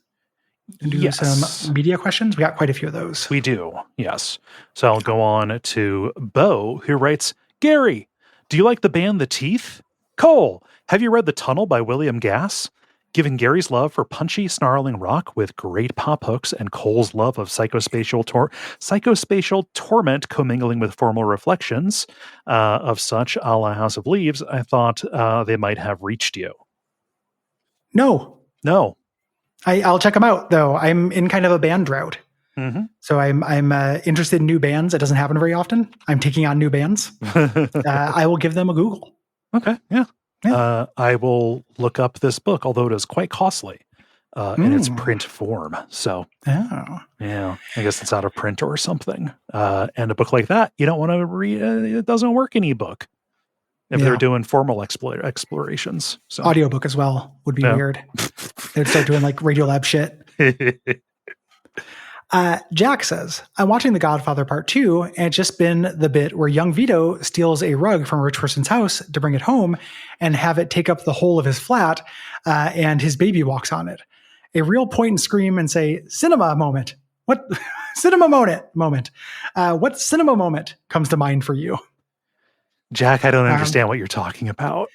And do some media questions? We got quite a few of those. We do, yes. So I'll go on to Bo, who writes, "Gary, do you like the band The Teeth? Cole, have you read The Tunnel by William Gass? Given Gary's love for punchy, snarling rock with great pop hooks and Cole's love of psychospatial torment commingling with formal reflections of such a la House of Leaves, I thought they might have reached you." No. I'll check them out, though. I'm in kind of a band drought. So I'm interested in new bands. It doesn't happen very often. I'm taking on new bands. I will give them a Google. Okay, yeah. I will look up this book, although it is quite costly in its print form. So, yeah, I guess it's out of print or something. And a book like that, you don't want to read. It doesn't work in ebook if they're doing formal explorations. So, audiobook as well would be weird. They'd start doing like Radiolab shit. Jack says, "I'm watching The Godfather Part 2, and it's just been the bit where young Vito steals a rug from a rich person's house to bring it home and have it take up the whole of his flat, and his baby walks on it. A real point and scream and say, cinema moment. What cinema moment? What cinema moment comes to mind for you?" Jack, I don't understand what you're talking about.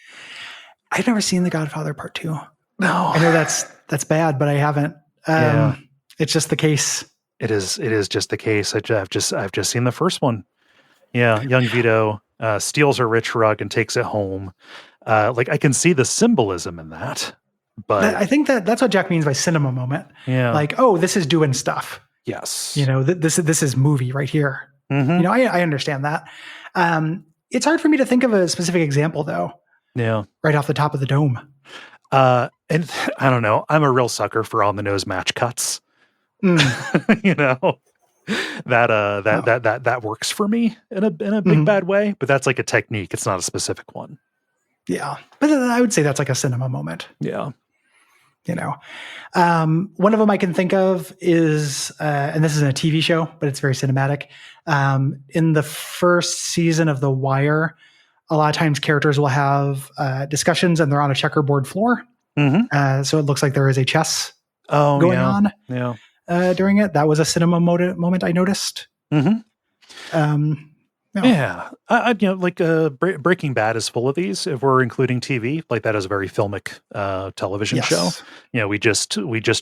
I've never seen The Godfather Part 2. No, I know that's bad, but I haven't. Yeah. It's just the case. It is just the case. I've just seen the first one. Yeah, young Vito steals her rich rug and takes it home. Like I can see the symbolism in that, but I think that's what Jack means by cinema moment. yeah, Like, oh, this is doing stuff. yes, You know, this is movie right here. Mhm. You know, I understand that. It's hard for me to think of a specific example though. Yeah. Right off the top of the dome. And I don't know. I'm a real sucker for on the nose match cuts. You know, that works for me in a big bad way. But that's like a technique. It's not a specific one. Yeah, but I would say that's like a cinema moment. Yeah. You know, one of them I can think of is, and this isn't a TV show, but it's very cinematic. In the first season of The Wire, a lot of times characters will have discussions and they're on a checkerboard floor. So it looks like there is a chess going on during it. That was a cinema moment I noticed. Yeah. You know, like Breaking Bad is full of these. If we're including TV, like that is a very filmic television show. You know, we just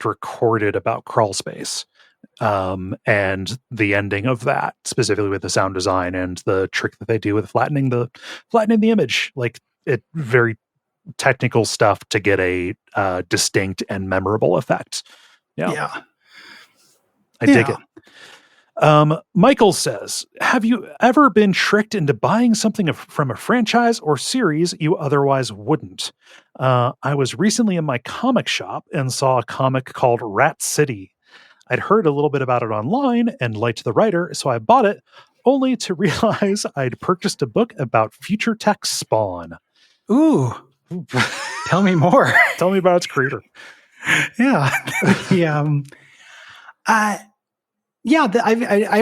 recorded about Crawl Space, and the ending of that, specifically with the sound design and the trick that they do with flattening the image, like it very technical stuff to get a distinct and memorable effect. Yeah. I dig it. Michael says, have you ever been tricked into buying something from a franchise or series you otherwise wouldn't? I was recently in my comic shop and saw a comic called Rat City. I'd heard a little bit about it online and liked the writer, so I bought it, only to realize I'd purchased a book about future tech spawn. Ooh. Tell me more. Tell me about its creator. Yeah. I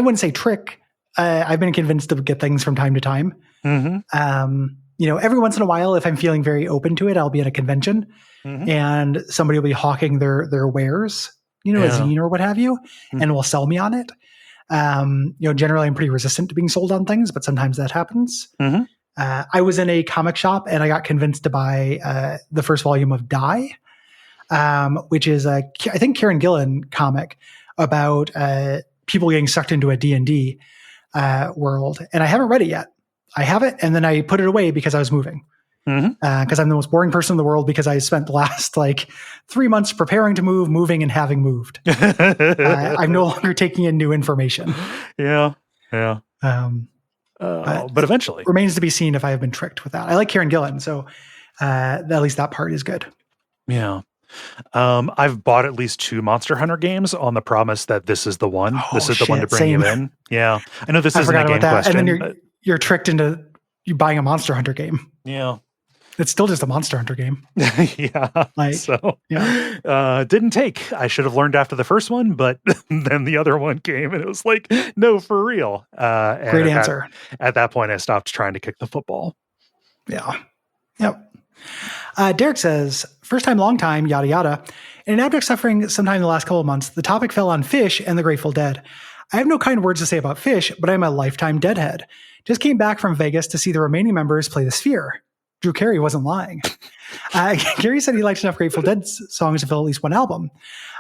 wouldn't say trick. I've been convinced to get things from time to time. You know, every once in a while, if I'm feeling very open to it, I'll be at a convention and somebody will be hawking their wares, you know, a zine or what have you, and will sell me on it. You know, generally I'm pretty resistant to being sold on things, but sometimes that happens. I was in a comic shop and I got convinced to buy the first volume of Die, which is I think Kieran Gillen comic about people getting sucked into a D&D world. And I haven't read it yet. I have it, and then I put it away because I was moving. Because I'm the most boring person in the world because I spent the last 3 months preparing to move, moving, and having moved. I'm no longer taking in new information. Yeah. But eventually. Remains to be seen if I have been tricked with that. I like Kieran Gillen, so at least that part is good. Yeah. I've bought at least 2 Monster Hunter games on the promise that this is the one. This is the one to bring you in. Yeah. I know this isn't a game question. And then you're tricked into you buying a Monster Hunter game. Yeah. It's still just a Monster Hunter game. Didn't take. I should have learned after the first one, but then the other one came and it was like, no, for real. Great answer. At that point, I stopped trying to kick the football. Yeah. Yep. Derek says, first time, long time, yada, yada. In an abject suffering sometime in the last couple of months, the topic fell on Fish and the Grateful Dead. I have no kind words to say about Fish, but I'm a lifetime Deadhead. Just came back from Vegas to see the remaining members play the Sphere. Drew Carey wasn't lying. Gary said he liked enough Grateful Dead songs to fill at least one album.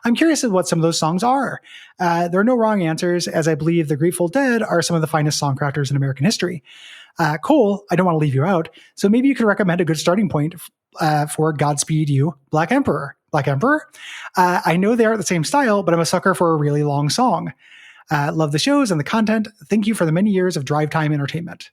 I'm curious as what some of those songs are. There are no wrong answers, as I believe the Grateful Dead are some of the finest songcrafters in American history. Cole, I don't want to leave you out, so maybe you could recommend a good starting point for Godspeed You, Black Emperor. Black Emperor? I know they aren't the same style, but I'm a sucker for a really long song. Love the shows and the content. Thank you for the many years of drive time entertainment.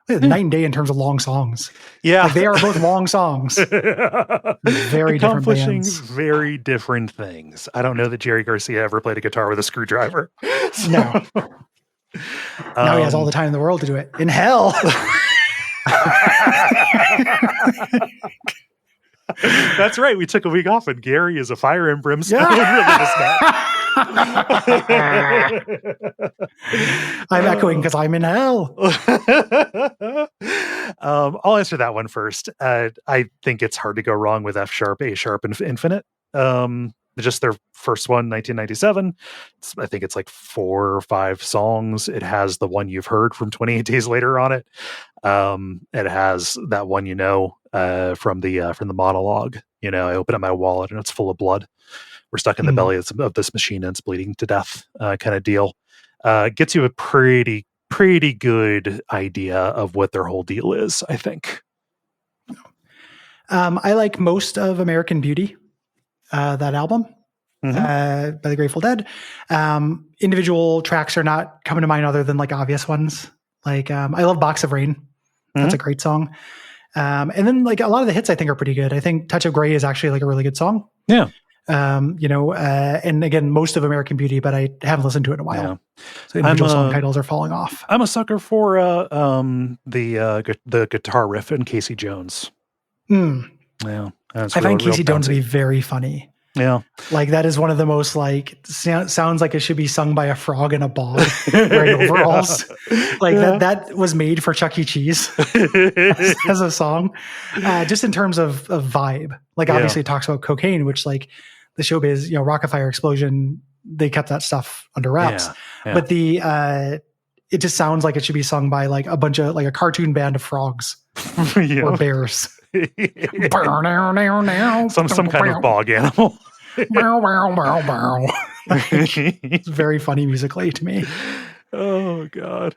Night and day in terms of long songs. Yeah. They are both long songs. Very different bands. Very different things. I don't know that Jerry Garcia ever played a guitar with a screwdriver. So. No. Now he has all the time in the world to do it. In hell. That's right. We took a week off and Gary is a fire and brimstone. I'm echoing because I'm in hell. I'll answer that one first. I think it's hard to go wrong with F sharp, A sharp, and infinite. just their first one, 1997. I think it's like 4 or 5 songs. It has the one you've heard from 28 Days Later on it. It has that one, from the monologue. I open up my wallet and it's full of blood. We're stuck in the belly of this machine and it's bleeding to death, kind of deal. Gets you a pretty good idea of what their whole deal is, I think. I like most of American Beauty, that album, by the Grateful Dead. Individual tracks are not coming to mind other than like obvious ones. Like, I love Box of Rain. That's a great song. And then like a lot of the hits I think are pretty good. I think Touch of Grey is actually like a really good song. Yeah. And again, most of American Beauty, but I haven't listened to it in a while. Yeah. So individual song titles are falling off. I'm a sucker for the guitar riff in Casey Jones. Yeah, I find Casey Jones to be very funny. Yeah, like that is one of the most like sounds like it should be sung by a frog in a bog wearing overalls. Like that was made for Chuck E. Cheese as a song, just in terms of vibe. Like obviously it talks about cocaine, which like the showbiz, Rockafire Explosion, they kept that stuff under wraps. But it just sounds like it should be sung by like a bunch of like a cartoon band of frogs or bears. some kind of bog animal. It's very funny musically to me. Oh God.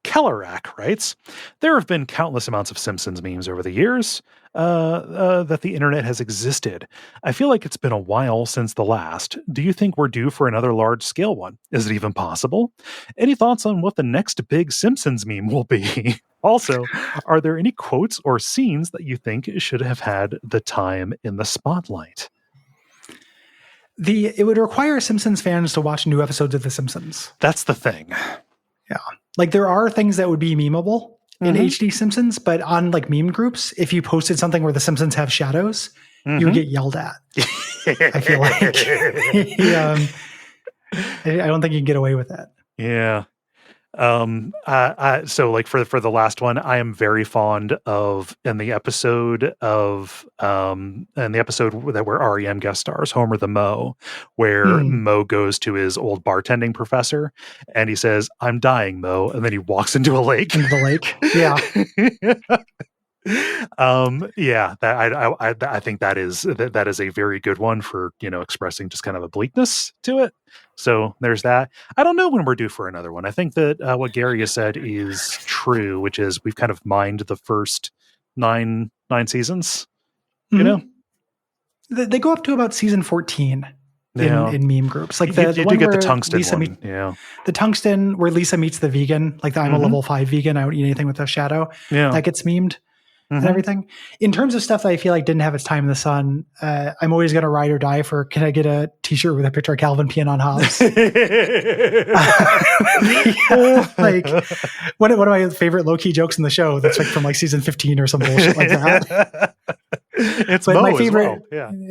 Kellerack writes, there have been countless amounts of Simpsons memes over the years that the internet has existed. I feel like it's been a while since the last. Do you think we're due for another large-scale one? Is it even possible? Any thoughts on what the next big Simpsons meme will be? Also, are there any quotes or scenes that you think should have had the time in the spotlight? It would require Simpsons fans to watch new episodes of The Simpsons. That's the thing. Yeah. Like there are things that would be memeable in HD Simpsons, but on like meme groups, if you posted something where the Simpsons have shadows, you would get yelled at. I feel like I don't think you can get away with that. Yeah. So like for the last one, I am very fond of in the episode that where REM guest stars, Homer the Mo, where Mo goes to his old bartending professor and he says, "I'm dying, Mo," and then he walks into a lake. Into the lake. Yeah. I think that is a very good one for expressing just kind of a bleakness to it. So there's that. I don't know when we're due for another one. I think that what Gary has said is true, which is we've kind of mined the first nine seasons. They go up to about season 14 in meme groups. Like you do get the tungsten one. The tungsten where Lisa meets the vegan. Like I'm a level 5 vegan. I don't eat anything with a shadow. Yeah, that gets memed. And everything. In terms of stuff that I feel like didn't have its time in the sun, I'm always going to ride or die for, can I get a t-shirt with a picture of Calvin peeing on Hobbes? Like one of my favorite low-key jokes in the show that's like from like season 15 or some bullshit like that. It's Mo my favorite,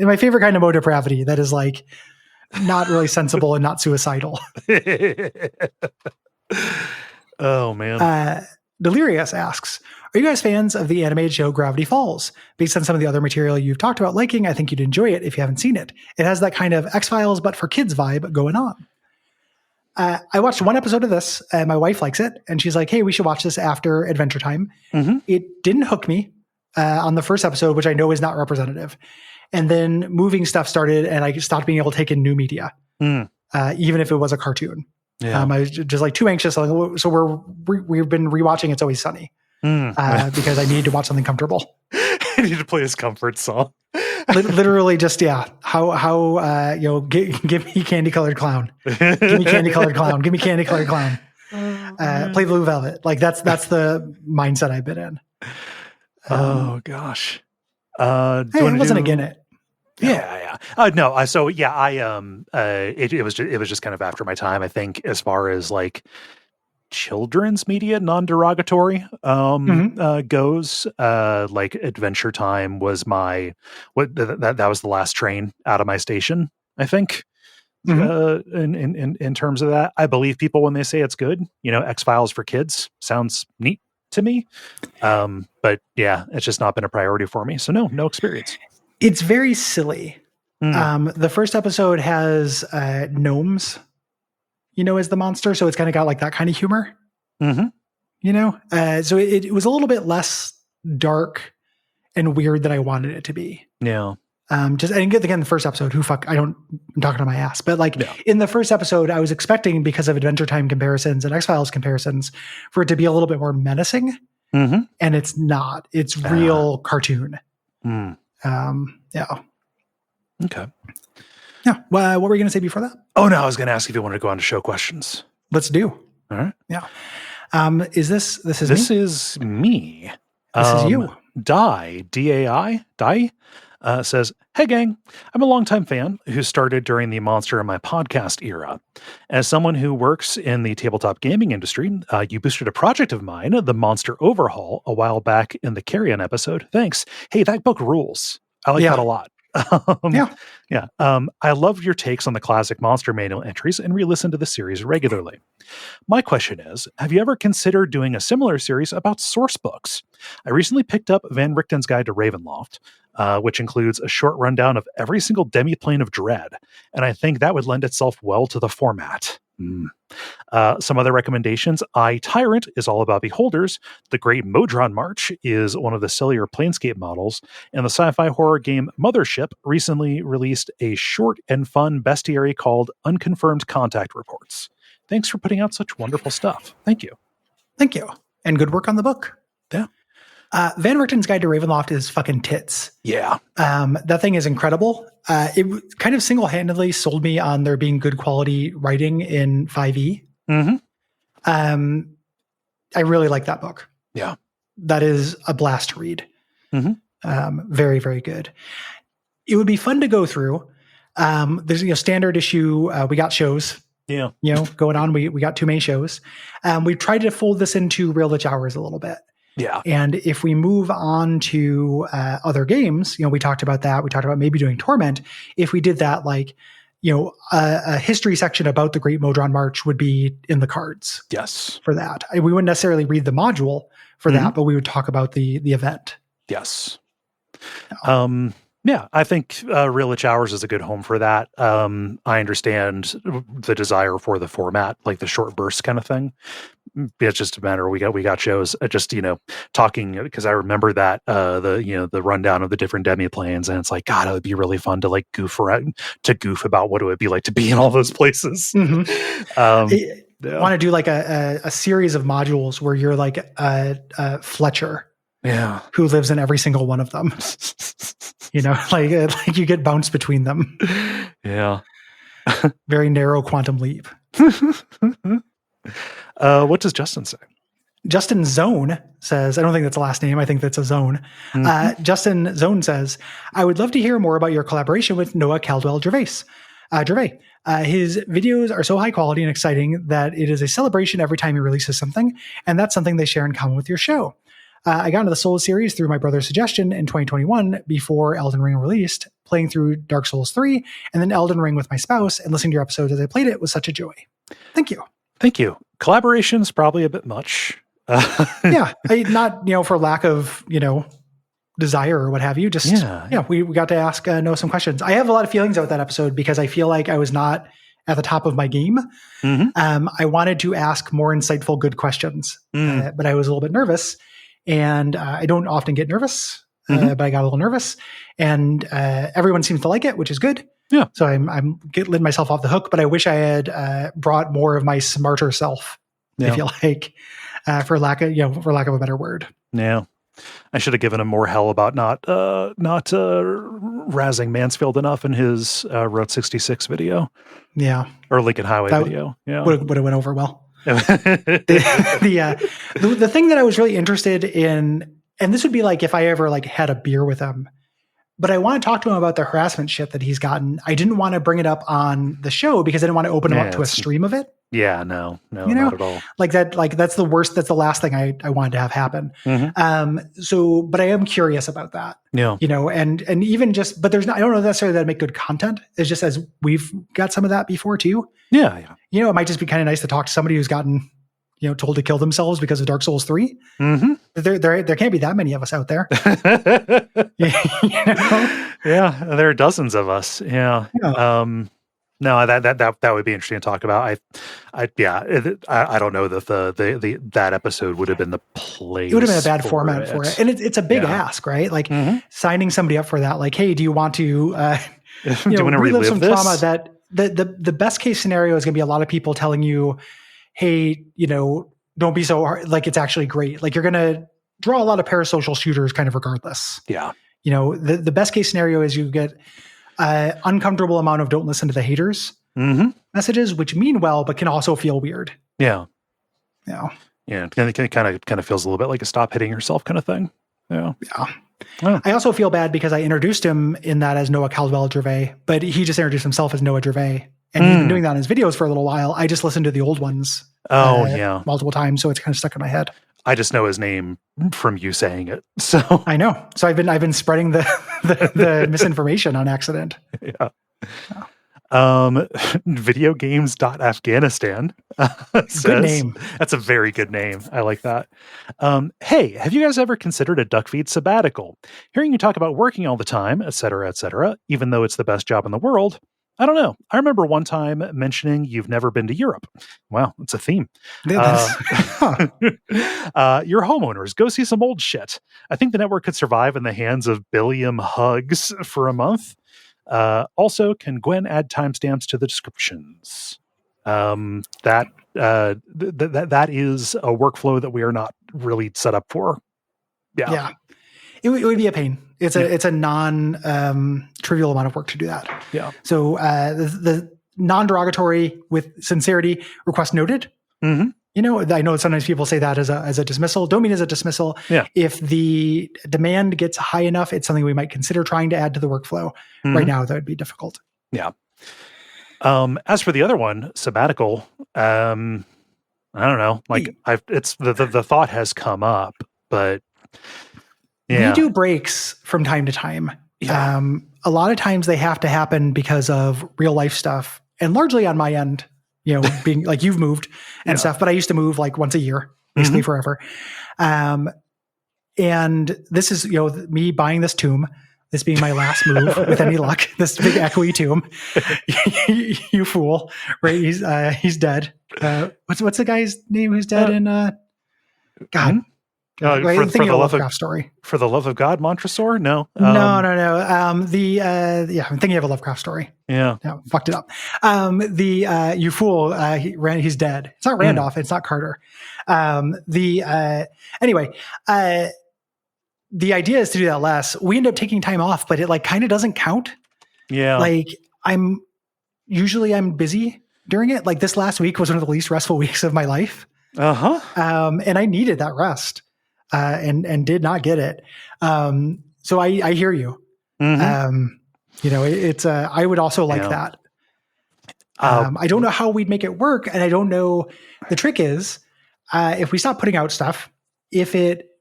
my favorite kind of Mo depravity that is like not really sensible and not suicidal. Oh man. Delirious asks, are you guys fans of the animated show Gravity Falls? Based on some of the other material you've talked about liking, I think you'd enjoy it if you haven't seen it. It has that kind of X-Files but for kids vibe going on. I watched one episode of this, and my wife likes it, and she's like, hey, we should watch this after Adventure Time. It didn't hook me on the first episode, which I know is not representative. And then moving stuff started, and I stopped being able to take in new media, even if it was a cartoon. I was just like too anxious. So we've been rewatching It's Always Sunny because I need to watch something comfortable. I need to play his comfort song. Literally just, how give me Candy Colored Clown. Give me Candy Colored Clown. Give me Candy Colored Clown. Play Blue Velvet. Like that's the mindset I've been in. Oh gosh. I wasn't again it. Yeah. It was just kind of after my time, I think, as far as like children's media, non-derogatory goes. Like Adventure Time was that was the last train out of my station, I think. In terms of that, I believe people when they say it's good. X-Files for kids sounds neat to me. But yeah, it's just not been a priority for me. So no experience. It's very silly. The first episode has gnomes, as the monster. So it's kind of got like that kind of humor, so it was a little bit less dark and weird than I wanted it to be. Yeah. Just, and again, the first episode, I'm talking to my ass, but in the first episode, I was expecting, because of Adventure Time comparisons and X-Files comparisons, for it to be a little bit more menacing. And it's not. It's real cartoon. Yeah. Okay. Yeah. What were you going to say before that? Oh, no, I was going to ask if you wanted to go on to show questions. Let's do. All right. Yeah. This is me? This is me. This is you. Die says, "Hey gang, I'm a longtime fan who started during the Monster in My Podcast era. As someone who works in the tabletop gaming industry, you boosted a project of mine, the Monster Overhaul, a while back in the Carrion episode. Thanks. Hey, that book rules. I like that a lot. I loved your takes on the classic Monster Manual entries and re-listen to the series regularly. My question is, have you ever considered doing a similar series about source books? I recently picked up Van Richten's Guide to Ravenloft, which includes a short rundown of every single demiplane of Dread, and I think that would lend itself well to the format. Some other recommendations: Tyrant is all about beholders, the Great Modron March is one of the sillier Planescape models, and the sci-fi horror game Mothership recently released a short and fun bestiary called Unconfirmed Contact Reports. Thanks for putting out such wonderful stuff. Thank you. Thank you. And good work on the book. Yeah. Van Richten's Guide to Ravenloft is fucking tits. Yeah. That thing is incredible. It kind of single-handedly sold me on there being good quality writing in 5e. I really like that book. Yeah. That is a blast to read. Very, very good. It would be fun to go through. There's standard issue. We got shows. Yeah. Going on. We got too many shows. We tried to fold this into Real Lich Hours a little bit. Yeah. And if we move on to other games, we talked about that. We talked about maybe doing Torment. If we did that, a history section about the Great Modron March would be in the cards. Yes. For that. We wouldn't necessarily read the module for that, but we would talk about the event. Yes. Yeah, I think Real Lich Hours is a good home for that. I understand the desire for the format, like the short bursts kind of thing. It's just a matter we got shows. Just talking, because I remember that the rundown of the different demiplanes, and it's like, God, it would be really fun to goof about what it would be like to be in all those places. I want to do a series of modules where you're like a Fletcher. Yeah. Who lives in every single one of them. You get bounced between them. Yeah. Very narrow quantum leap. What does Justin say? Justin Zone says, I don't think that's a last name. I think that's a zone. Justin Zone says, I would love to hear more about your collaboration with Noah Caldwell Gervais. His videos are so high quality and exciting that it is a celebration every time he releases something. And that's something they share in common with your show. I got into the Souls series through my brother's suggestion in 2021 before Elden Ring released, playing through Dark Souls 3 and then Elden Ring with my spouse, and listening to your episodes as I played it was such a joy. Thank you. Thank you. Collaboration's probably a bit much. Yeah. Not, for lack of, desire or what have you. Just, we got to ask Noah some questions. I have a lot of feelings about that episode because I feel like I was not at the top of my game. I wanted to ask more insightful, good questions, but I was a little bit nervous. And I don't often get nervous, but I got a little nervous. And everyone seems to like it, which is good. Yeah. So I'm letting myself off the hook, but I wish I had brought more of my smarter self. I feel like, for lack of a better word. Yeah. I should have given him more hell about not razzing Mansfield enough in his Route 66 video. Yeah. Or Lincoln Highway video. Yeah. Would have went over well. The thing that I was really interested in, and this would be like if I ever had a beer with him, but I want to talk to him about the harassment shit that he's gotten. I didn't want to bring it up on the show because I didn't want to open him up to a stream of it. Yeah, no, not at all. That's the worst. That's the last thing I wanted to have happen. But I am curious about that. Yeah. And even just, but I don't know necessarily that make good content. It's just as we've got some of that before too. Yeah. It might just be kind of nice to talk to somebody who's gotten, told to kill themselves because of Dark Souls 3. Mm-hmm. There can't be that many of us out there. Yeah, there are dozens of us. Yeah. No, that would be interesting to talk about. I don't know that that episode would have been the place. It would have been a bad format for it, and it's a big ask, right? Like signing somebody up for that. Like, hey, do you want to do you want to relive some this? trauma? That the best case scenario is going to be a lot of people telling you, hey, don't be so hard. Like, it's actually great. Like, you're going to draw a lot of parasocial shooters kind of regardless. Yeah. The best case scenario is you get uncomfortable amount of don't listen to the haters messages, which mean well, but can also feel weird. Yeah. Yeah. Yeah. It kind of feels a little bit like a stop hitting yourself kind of thing. Yeah. Yeah. Oh. I also feel bad because I introduced him in that as Noah Caldwell Gervais, but he just introduced himself as Noah Gervais. And he's been doing that in his videos for a little while. I just listened to the old ones multiple times, so it's kind of stuck in my head. I just know his name from you saying it. So I know. So I've been spreading the misinformation on accident. Yeah. Videogames.Afghanistan says, good name. That's a very good name. I like that. Hey, have you guys ever considered a Duckfeed sabbatical? Hearing you talk about working all the time, et cetera, even though it's the best job in the world, I don't know. I remember one time mentioning you've never been to Europe. Wow, it's a theme. Your homeowners, go see some old shit. I think the network could survive in the hands of Billiam Hugs for a month. Also, can Gwen add timestamps to the descriptions? That is a workflow that we are not really set up for. Yeah. It would be a pain. It's a non-trivial amount of work to do that. Yeah. So the non-derogatory with sincerity request noted. Mm-hmm. I know sometimes people say that as a dismissal. Don't mean as a dismissal. Yeah. If the demand gets high enough, it's something we might consider trying to add to the workflow. Mm-hmm. Right now, that would be difficult. Yeah. As for the other one, sabbatical, I don't know. Like it's the thought has come up, but yeah. We do breaks from time to time. Yeah. A lot of times they have to happen because of real life stuff, and largely on my end, being like you've moved and stuff, but I used to move like once a year, basically forever. And this is, me buying this tomb, this being my last move with any luck, this big echoey tomb. You fool, right? He's dead. What's the guy's name who's dead in, God. I'm thinking of a Lovecraft story. For the love of God, Montresor? No. No. I'm thinking of a Lovecraft story. Yeah. No, fucked it up. You fool, he's dead. It's not Randolph, it's not Carter. Anyway, the idea is to do that less. We end up taking time off, but it like kind of doesn't count. Yeah. Like I'm busy during it. Like this last week was one of the least restful weeks of my life. Uh-huh. And I needed that rest. And did not get it. So I hear you. Mm-hmm. It's I would also like that. I don't know how we'd make it work. And I don't know. The trick is, if we stop putting out stuff,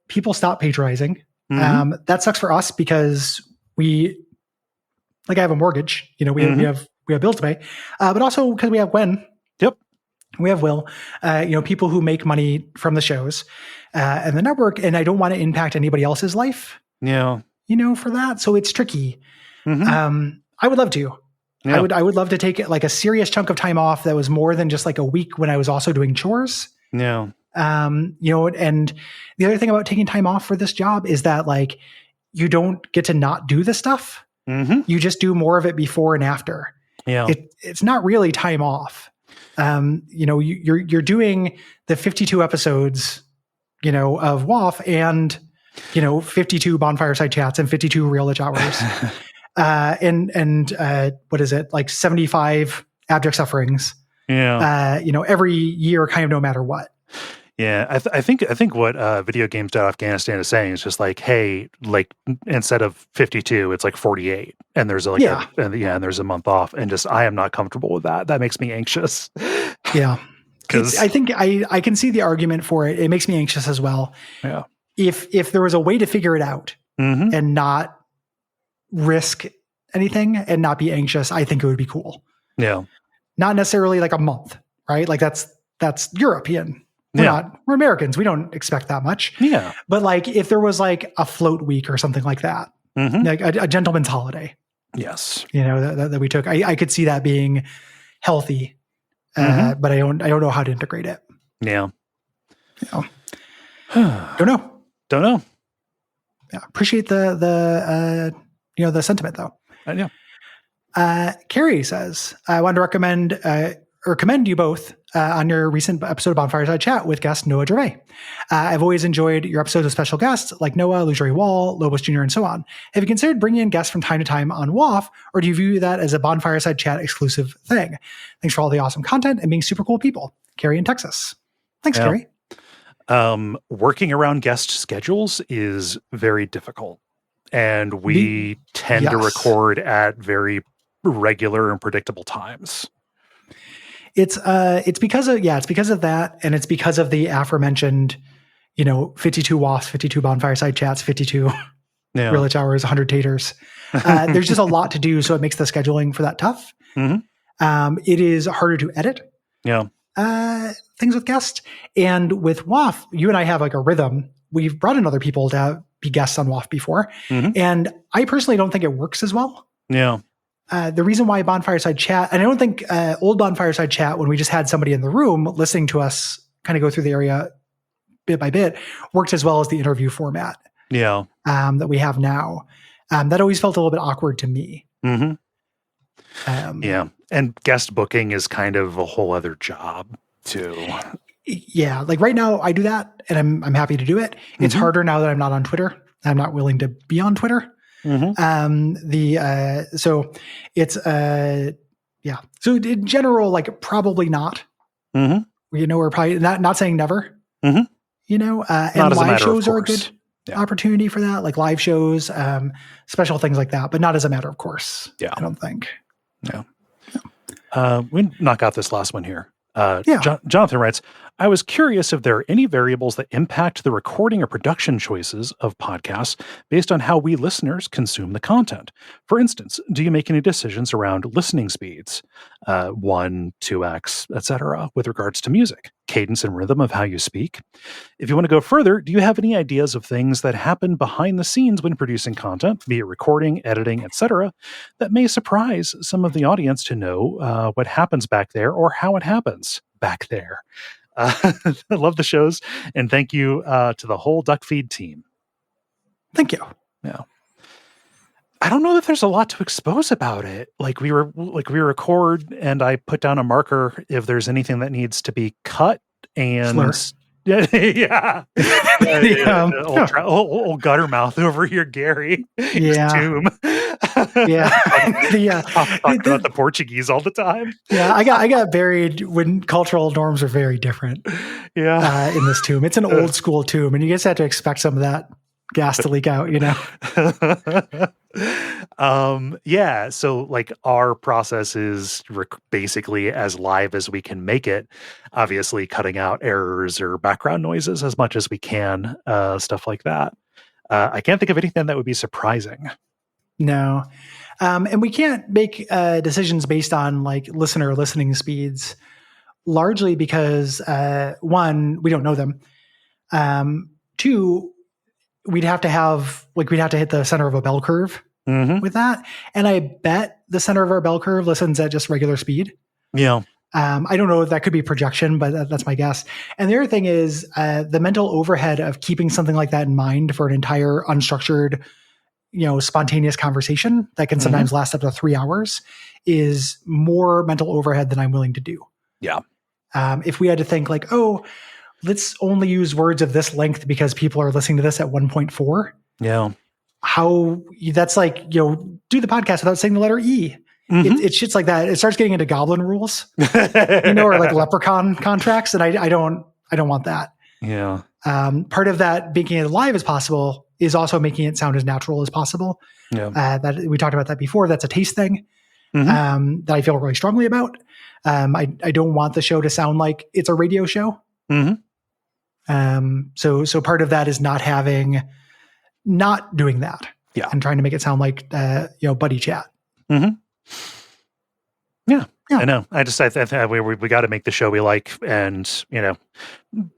people stop patronizing, that sucks for us because I have a mortgage, we have bills to pay, but also because we have Gwen. Yep. We have Will, people who make money from the shows and the network, and I don't want to impact anybody else's life. Yeah. For that. So it's tricky. Mm-hmm. I would love to. Yeah. I would love to take like a serious chunk of time off that was more than just like a week when I was also doing chores. Yeah. And the other thing about taking time off for this job is that like you don't get to not do the stuff. Mm-hmm. You just do more of it before and after. Yeah. It's not really time off. You're doing the 52 episodes, of WAF and, 52 bonfire side chats and 52 real lich hours. And what is it? Like 75 abject sufferings. Yeah. Every year, kind of no matter what. Yeah, I think what Videogames.Afghanistan is saying is just like, hey, like instead of 52, it's like 48, and there's like and there's a month off, and just I am not comfortable with that. That makes me anxious. Yeah, because I think I can see the argument for it. It makes me anxious as well. Yeah, if there was a way to figure it out and not risk anything and not be anxious, I think it would be cool. Yeah, not necessarily like a month, right? Like that's European. We're Americans. We don't expect that much. Yeah. But like if there was like a float week or something like that, like a gentleman's holiday. Yes. That we took, I could see that being healthy, but I don't know how to integrate it. Yeah. Don't know. Yeah. Appreciate the sentiment though. Yeah. Carrie says, I wanted to commend you both on your recent episode of Bonfireside Chat with guest Noah Gervais. I've always enjoyed your episodes with special guests like Noah, Illusory Wall, Lobos Jr., and so on. Have you considered bringing in guests from time to time on WAF, or do you view that as a Bonfireside Chat exclusive thing? Thanks for all the awesome content and being super cool people. Carrie in Texas. Thanks, Carrie. Working around guest schedules is very difficult, and we tend to record at very regular and predictable times. It's because of that, and it's because of the aforementioned, 52 WAFs, 52 Bonfireside Chats, 52 Real Hours, 100 taters. There's just a lot to do, so it makes the scheduling for that tough. It is harder to edit. Things with guests, and with WAF, you and I have like a rhythm. We've brought in other people to be guests on WAF before, and I personally don't think it works as well. The reason why Bonfireside Chat, and I don't think old Bonfireside Chat, when we just had somebody in the room listening to us kind of go through the area bit by bit, worked as well as the interview format that we have now. That always felt a little bit awkward to me. And guest booking is kind of a whole other job too. Yeah, like right now I do that, and I'm happy to do it. It's harder now that I'm not on Twitter. I'm not willing to be on Twitter. So it's so in general, like probably not. We're probably not saying never. And live shows are a good opportunity for that, like live shows, special things like that, but not as a matter of course. I don't think. We knock out this last one here. Jonathan writes, I was curious if there are any variables that impact the recording or production choices of podcasts based on how we listeners consume the content. For instance, do you make any decisions around listening speeds, 1, 2x, etc., with regards to music, cadence and rhythm of how you speak? If you want to go further, do you have any ideas of things that happen behind the scenes when producing content, be it recording, editing, etc., that may surprise some of the audience to know what happens back there or how it happens back there? I love the shows, and thank you to the whole Duckfeed team. Thank you. I don't know that there's a lot to expose about it. We record, and I put down a marker if there's anything that needs to be cut, and old gutter mouth over here, Gary. Tomb. Talking about the Portuguese all the time. I got buried when cultural norms are very different. In this tomb, it's an old school tomb, and you just have to expect some of that gas to leak out. So like our process is basically as live as we can make it, obviously cutting out errors or background noises as much as we can, stuff like that. I can't think of anything that would be surprising. No. And we can't make decisions based on like listener listening speeds, largely because 1, we don't know them. 2, we'd have to hit the center of a bell curve with that. And I bet the center of our bell curve listens at just regular speed. I don't know if that could be projection, but that's my guess. And the other thing is the mental overhead of keeping something like that in mind for an entire unstructured, spontaneous conversation that can sometimes last up to 3 hours is more mental overhead than I'm willing to do. If we had to think like, let's only use words of this length because people are listening to this at 1.4. How that's like, do the podcast without saying the letter E. It's shits like that. It starts getting into goblin rules, or like leprechaun contracts. And I don't want that. Part of that making it live as possible is also making it sound as natural as possible. That we talked about that before. That's a taste thing that I feel really strongly about. I don't want the show to sound like it's a radio show. So part of that is not doing that. And trying to make it sound like, buddy chat. Yeah. Yeah. I know. I think we got to make the show we like, and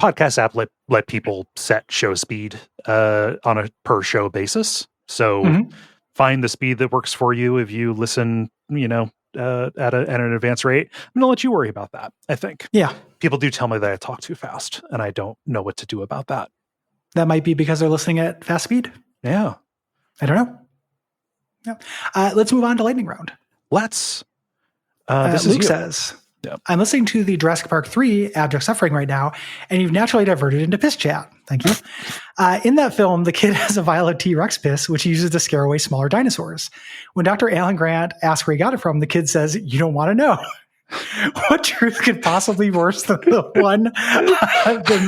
podcast app let people set show speed on a per show basis. So find the speed that works for you. If you listen, at an advanced rate, I'm gonna let you worry about that. I think. Yeah. People do tell me that I talk too fast, and I don't know what to do about that. That might be because they're listening at fast speed. Yeah. I don't know. Yeah. Let's move on to lightning round. Let's. This Luke says, I'm listening to the Jurassic Park 3 Abject Suffering right now, and you've naturally diverted into piss chat. Thank you. In that film, the kid has a vial of T-Rex piss, which he uses to scare away smaller dinosaurs. When Dr. Alan Grant asks where he got it from, the kid says, you don't want to know. What truth could possibly be worse than the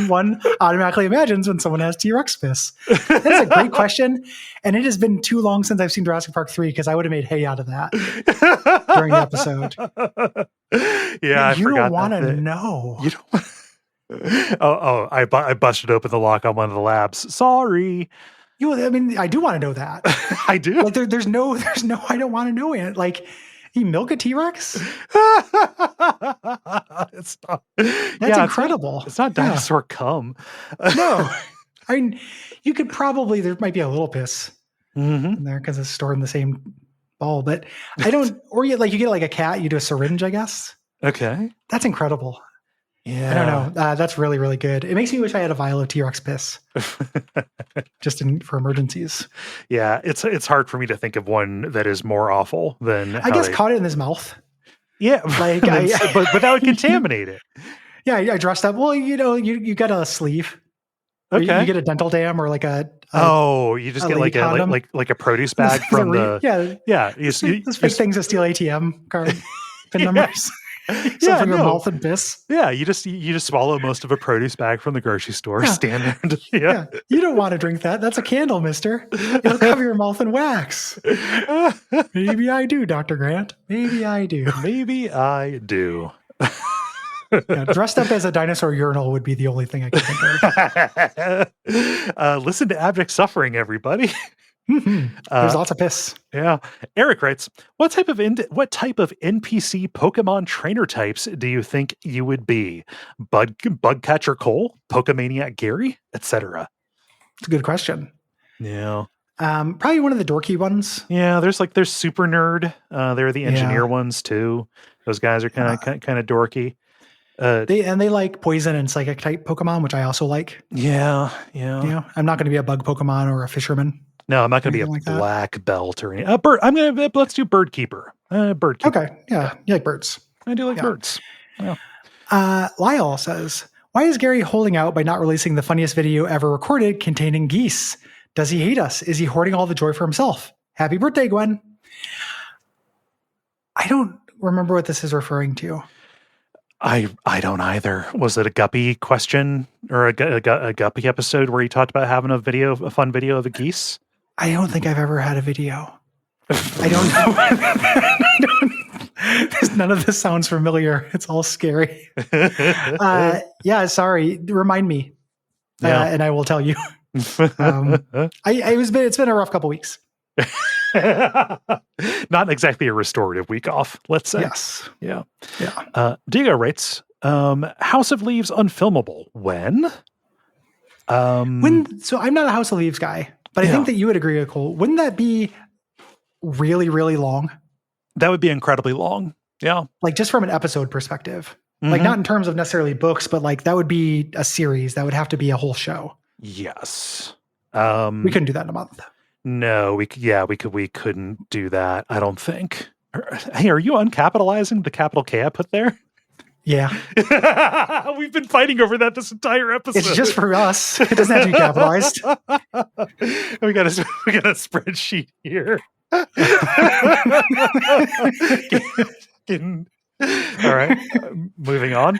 one automatically imagines when someone has T-Rex piss? That's a great question, and it has been too long since I've seen Jurassic Park 3 because I would have made hay out of that during the episode. Yeah, you don't want to know. You don't. I busted open the lock on one of the labs. Sorry. I do want to know that. I do. Like there's no I don't want to know it. Like. You milk a T-Rex? It's not. That's incredible. It's not dinosaur cum. No. I mean, you could probably, there might be a little piss in there because it's stored in the same bowl, but I don't, or you get like a cat, you do a syringe, I guess. Okay. That's incredible. Yeah. I don't know. That's really, really good. It makes me wish I had a vial of T-Rex piss just for emergencies. Yeah. It's hard for me to think of one that is more awful than I guess caught it in his mouth. Yeah. Like but that would contaminate it. Yeah. I dressed up. Well, you got a sleeve. Okay. You get a dental dam or like you just get like a produce bag from the. Yeah. Those fake things that steal ATM card pin numbers. Your mouth and piss. Yeah, you just swallow most of a produce bag from the grocery store. Stand there. Yeah. You don't want to drink that. That's a candle, mister. It'll cover your mouth in wax. Maybe I do, Dr. Grant. Maybe I do. Maybe I do. Dressed up as a dinosaur urinal would be the only thing I could think of. Listen to Abject Suffering, everybody. There's lots of piss. Yeah. Eric writes, what type of NPC Pokemon trainer types do you think you would be? Bugcatcher Cole, Pokemaniac Gary, etc. It's a good question. Yeah. Probably one of the dorky ones. Yeah, there's Super Nerd. There are the engineer ones too. Those guys are kind of dorky. They like poison and psychic type Pokemon, which I also like. Yeah. I'm not going to be a bug Pokemon or a fisherman. No, I'm not going to be a black belt or anything. Bird. Let's do Bird Keeper. Bird Keeper. Okay. Yeah. You like birds. I do like birds. Yeah. Lyle says, why is Gary holding out by not releasing the funniest video ever recorded containing geese? Does he hate us? Is he hoarding all the joy for himself? Happy birthday, Gwen. I don't remember what this is referring to. I don't either. Was it a Guppy question or a Guppy episode where he talked about having a fun video of the geese? I don't think I've ever had a video. I don't know. None of this sounds familiar. It's all scary. Sorry. Remind me. And I will tell you. It's been a rough couple weeks. Not exactly a restorative week off, let's say. Yes. Yeah. Diego writes, House of Leaves unfilmable. When? So I'm not a House of Leaves guy, but I think that you would agree with Cole. Wouldn't that be really, really long? That would be incredibly long. Yeah. Like just from an episode perspective, like not in terms of necessarily books, but like that would be a series. That would have to be a whole show. Yes. We couldn't do that in a month. No, we couldn't do that. I don't think. Hey, are you uncapitalizing the capital K I put there? Yeah. We've been fighting over that this entire episode. It's just for us. It doesn't have to be capitalized. we got a spreadsheet here. All right, moving on.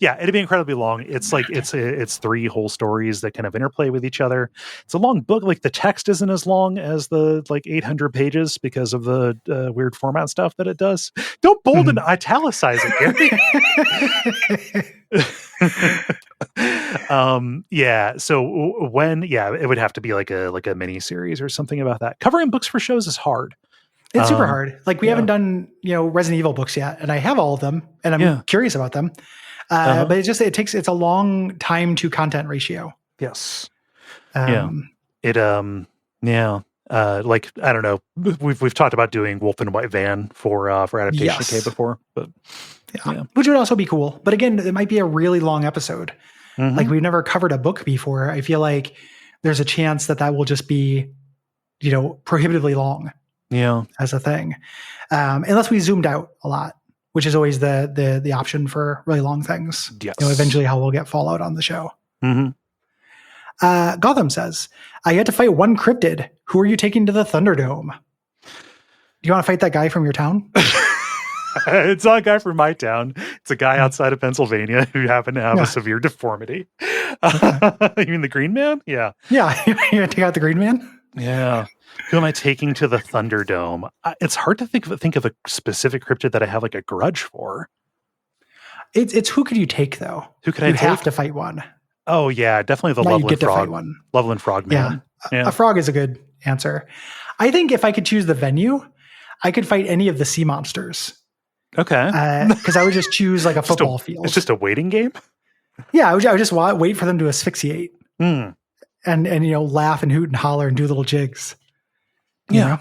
Yeah, it'd be incredibly long. It's like it's three whole stories that kind of interplay with each other. It's a long book. Like the text isn't as long as the 800 pages because of the weird format stuff that it does. Don't bold and italicize it, Gary. Yeah. So it would have to be like a mini series or something about that. Covering books for shows is hard. It's super hard. Like we haven't done, Resident Evil books yet, and I have all of them, and I'm curious about them. But it's a long time to content ratio. Yes. Um, Like, I don't know. We've talked about doing Wolf and White Van for Adaptation K before, but which would also be cool. But again, it might be a really long episode. Like we've never covered a book before. I feel like there's a chance that will just be, prohibitively long. Yeah, as a thing, unless we zoomed out a lot, which is always the option for really long things. Yes. Eventually how we'll get Fallout on the show. Mm-hmm. Gotham says, I had to fight one cryptid. Who are you taking to the Thunderdome? Do you want to fight that guy from your town? It's not a guy from my town. It's a guy outside of Pennsylvania who happened to have a severe deformity. You mean the Green Man? Yeah. Yeah. You're going to take out the Green Man? Yeah. Who am I taking to the Thunderdome? It's hard to think of a specific cryptid that I have like a grudge for. It's who could you take though? Who could I take? You have to fight one. Oh yeah, definitely the Loveland Frog. Loveland Frog Man. Yeah. A frog is a good answer. I think if I could choose the venue, I could fight any of the sea monsters. Okay. Because I would just choose like a football field. It's just a waiting game? Yeah, I would just wait for them to asphyxiate. And laugh and hoot and holler and do little jigs. Yeah.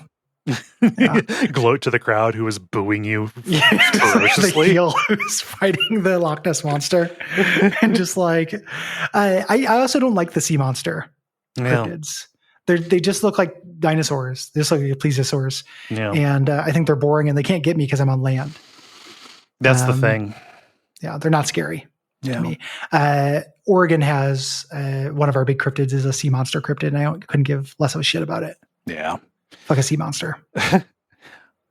Gloat to the crowd who is booing you ferociously. The heel who's fighting the Loch Ness Monster. And just like, I also don't like the sea monster cryptids. They just look like dinosaurs. They just look like plesiosaurs. Yeah. And I think they're boring and they can't get me because I'm on land. That's the thing. Yeah, they're not scary to me. Oregon has one of our big cryptids is a sea monster cryptid, and I couldn't give less of a shit about it. Yeah. Like a sea monster.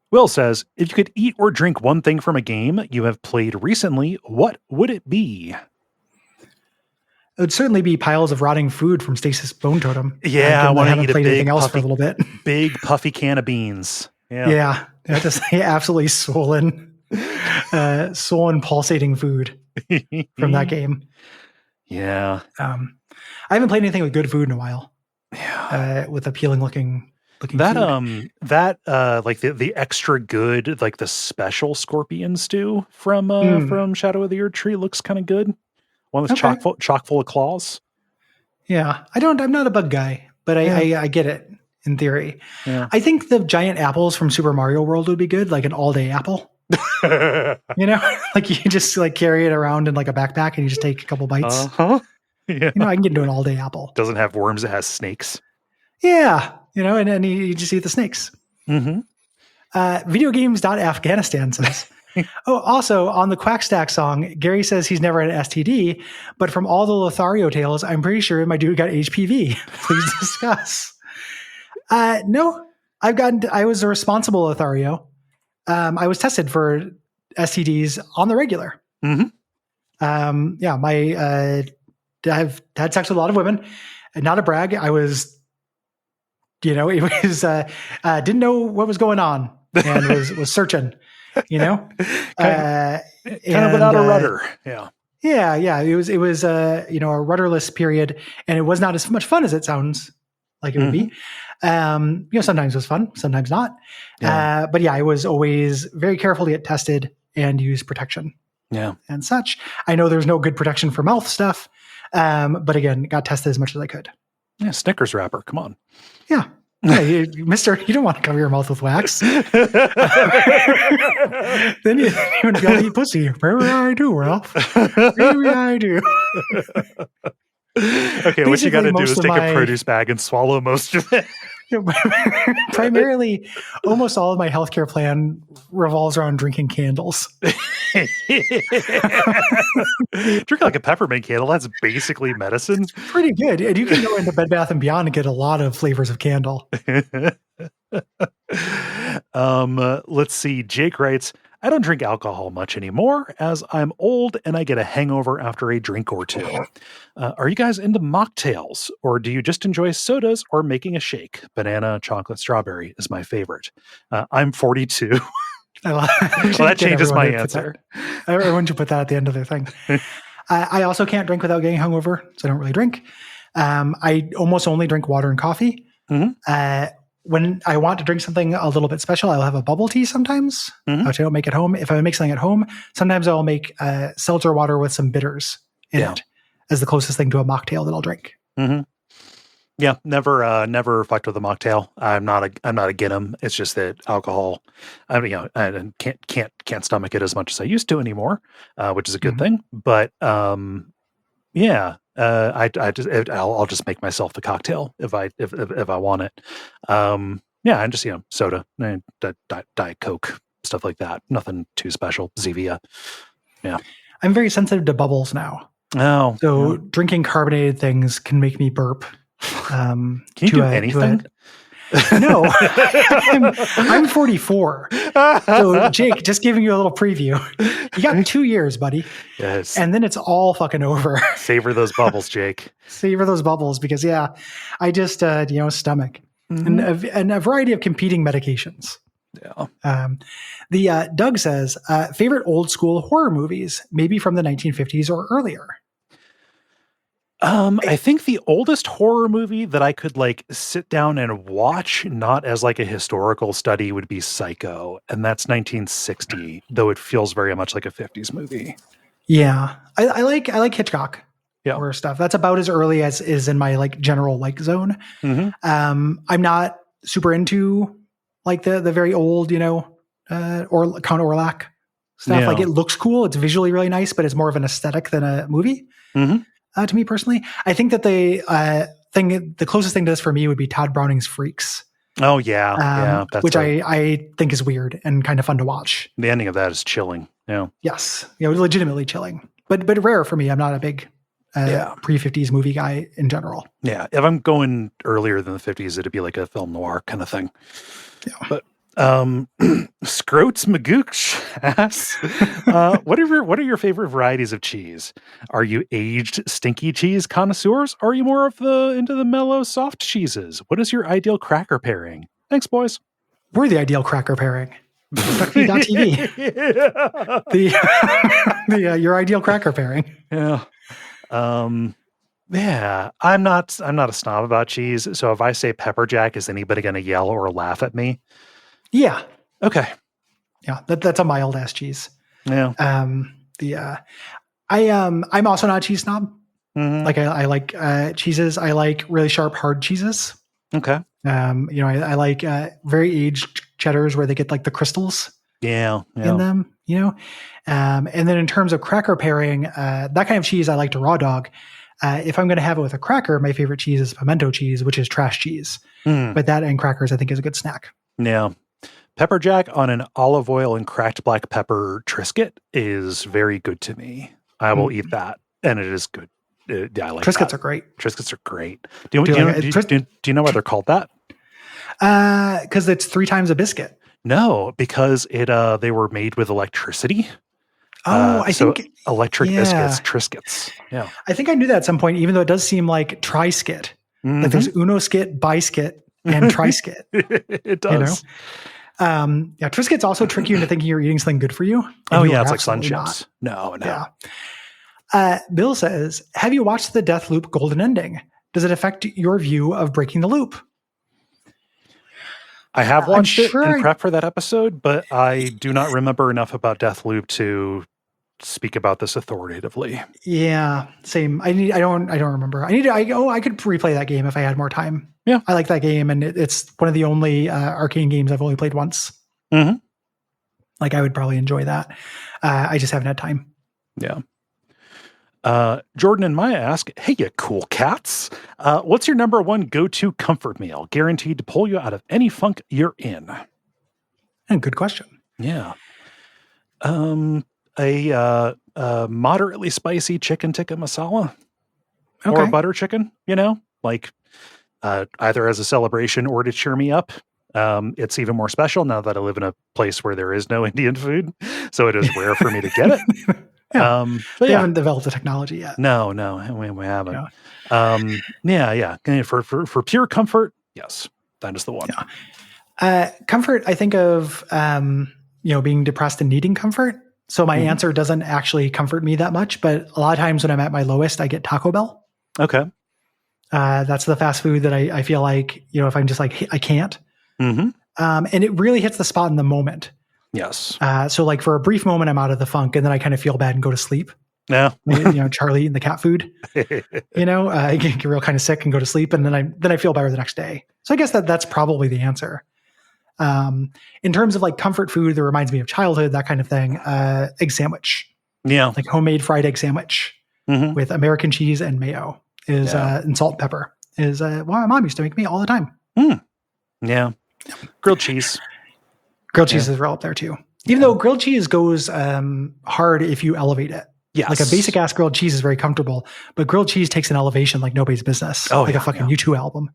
Will says, if you could eat or drink one thing from a game you have played recently, what would it be? It would certainly be piles of rotting food from Stasis Bone Totem. Yeah, I want to eat a big, anything else for a little bit. Big puffy can of beans. Yeah. Just absolutely swollen, pulsating food from that game. Yeah. I haven't played anything with good food in a while. Yeah. With appealing looking that food. Like the extra good, like the special scorpion stew from Shadow of the Earth Tree looks kind of good. One that's chock full of claws. Yeah. I'm not a bug guy, but I get it in theory. Yeah. I think the giant apples from Super Mario World would be good, like an all-day apple. Like you just like carry it around in like a backpack and you just take a couple bites. Yeah. I can get into an all-day apple. Doesn't have worms, it has snakes. Yeah. And you just eat the snakes. Mm-hmm. Videogames.afghanistan says, oh, also on the Quackstack song, Gary says he's never had an STD, but from all the Lothario tales, I'm pretty sure my dude got HPV. Please discuss. No, I was a responsible Lothario. I was tested for STDs on the regular. Mm-hmm. I've had sex with a lot of women. Not a brag. I was, it was, didn't know what was going on and was searching, kind of without a rudder. Yeah. Yeah. It was a rudderless period, and it was not as much fun as it sounds like it would be. Sometimes it was fun, sometimes not. Yeah. But I was always very careful to get tested and use protection. Yeah. And such. I know there's no good protection for mouth stuff. But again, got tested as much as I could. Yeah. Snickers wrapper. Come on. Yeah. Mister, you don't want to cover your mouth with wax. Then you wouldn't be able to eat pussy. Maybe I do, Ralph. Maybe I do. Okay, what you got to do is take a produce bag and swallow most of it. Primarily, almost all of my healthcare plan revolves around drinking candles. Drink like a peppermint candle. That's basically medicine. It's pretty good. And you can go into Bed Bath & Beyond and get a lot of flavors of candle. Let's see. Jake writes, I don't drink alcohol much anymore as I'm old and I get a hangover after a drink or two. Are you guys into mocktails, or do you just enjoy sodas or making a shake? Banana, chocolate, strawberry is my favorite. I'm 42. Well, that changes my answer. Everyone should put that at the end of their thing. I also can't drink without getting hungover, so I don't really drink. I almost only drink water and coffee. Mm-hmm. when I want to drink something a little bit special, I'll have a bubble tea sometimes, which I don't make at home. If I make something at home, sometimes I'll make seltzer water with some bitters in it as the closest thing to a mocktail that I'll drink. Yeah, never fucked with a mocktail. I'm not a Ginnam. It's just that alcohol, I mean, I can't stomach it as much as I used to anymore, which is a good thing. But I'll just make myself the cocktail if I want it. And just soda, Diet Coke, stuff like that. Nothing too special. Zevia. Yeah, I'm very sensitive to bubbles now. Oh, so drinking carbonated things can make me burp. Can you do anything? No, I'm 44. So Jake, just giving you a little preview. You got 2 years, buddy. Yes. And then it's all fucking over. Savor those bubbles, Jake. Savor those bubbles because I just, stomach and a variety of competing medications. Yeah. The Doug says, favorite old school horror movies, maybe from the 1950s or earlier. I think the oldest horror movie that I could sit down and watch, not as a historical study, would be Psycho, and that's 1960, though it feels very much like a 50s movie. Yeah, I like Hitchcock horror stuff. That's about as early as is in my general zone. I'm not super into the very old, or Count Orlac stuff. Yeah. It looks cool, it's visually really nice, but it's more of an aesthetic than a movie. To me personally, I think that the closest thing to this for me would be Todd Browning's Freaks. Oh yeah, that's which I think is weird and kind of fun to watch. The ending of that is chilling. Yeah. Yes, legitimately chilling, but rare for me. I'm not a big pre-50s movie guy in general. Yeah, if I'm going earlier than the 50s, it'd be like a film noir kind of thing. Yeah. But Scroats Magooch asks, what are your favorite varieties of cheese? Are you aged stinky cheese connoisseurs? Or are you more into the mellow soft cheeses? What is your ideal cracker pairing? Thanks, boys. We're the ideal cracker pairing. Duckfeed.tv. Your ideal cracker pairing. Yeah. Yeah, I'm not a snob about cheese. So if I say pepper jack, is anybody going to yell or laugh at me? Yeah. Okay. Yeah, that's a mild ass cheese. Yeah. I'm also not a cheese snob. I like cheeses. I like really sharp, hard cheeses. Okay. I like very aged cheddars where they get the crystals. Yeah. In them. And then in terms of cracker pairing, that kind of cheese I like to raw dog. If I'm going to have it with a cracker, my favorite cheese is pimento cheese, which is trash cheese. But that and crackers, I think, is a good snack. Yeah. Pepper jack on an olive oil and cracked black pepper Triscuit is very good to me. I will eat that, and it is good. I like Triscuits that. are great. Triscuits are great. Do you know why they're called that? Because it's 3 times a biscuit. No, because they were made with electricity. I think electric biscuits, Triscuits. Yeah, I think I knew that at some point, even though it does seem like tri-skit. There's uno-skit, bi-skit, and tri-skit. It does. Triscuits also trick you into thinking you're eating something good for you. Oh yeah, it's like Sun Chips. No. Yeah. Bill says, have you watched the Deathloop Golden Ending? Does it affect your view of breaking the loop? I have watched it in prep for that episode, but I do not remember enough about Deathloop to speak about this authoritatively. Yeah, same. I don't remember. I could replay that game if I had more time. Yeah. I like that game, and it's one of the only arcade games I've only played once. I would probably enjoy that. I just haven't had time. Yeah. Jordan and Maya ask, hey, you cool cats. What's your number one go-to comfort meal? Guaranteed to pull you out of any funk you're in. And good question. Yeah. A moderately spicy chicken tikka masala. Okay. Or butter chicken, either as a celebration or to cheer me up. It's even more special now that I live in a place where there is no Indian food. So it is rare for me to get it. Yeah. They haven't developed the technology yet. No, we haven't. Yeah. For pure comfort, yes, that is the one. Yeah. Comfort, I think of, being depressed and needing comfort. So my answer doesn't actually comfort me that much, but a lot of times when I'm at my lowest, I get Taco Bell. Okay. That's the fast food that I feel like, if I'm just I can't, And it really hits the spot in the moment. Yes. So like for a brief moment, I'm out of the funk, and then I kind of feel bad and go to sleep. Yeah. Charlie eating the cat food. I get real kind of sick and go to sleep, and then I feel better the next day. So I guess that's probably the answer. In terms of like comfort food that reminds me of childhood, that kind of thing, egg sandwich. Yeah. Like homemade fried egg sandwich with American cheese and mayo and salt and pepper is what my mom used to make me all the time. Yeah. Grilled cheese. Grilled cheese is real up there too. Even though grilled cheese goes hard if you elevate it. Yes. Like a basic ass grilled cheese is very comfortable, but grilled cheese takes an elevation like nobody's business. A fucking U2 album.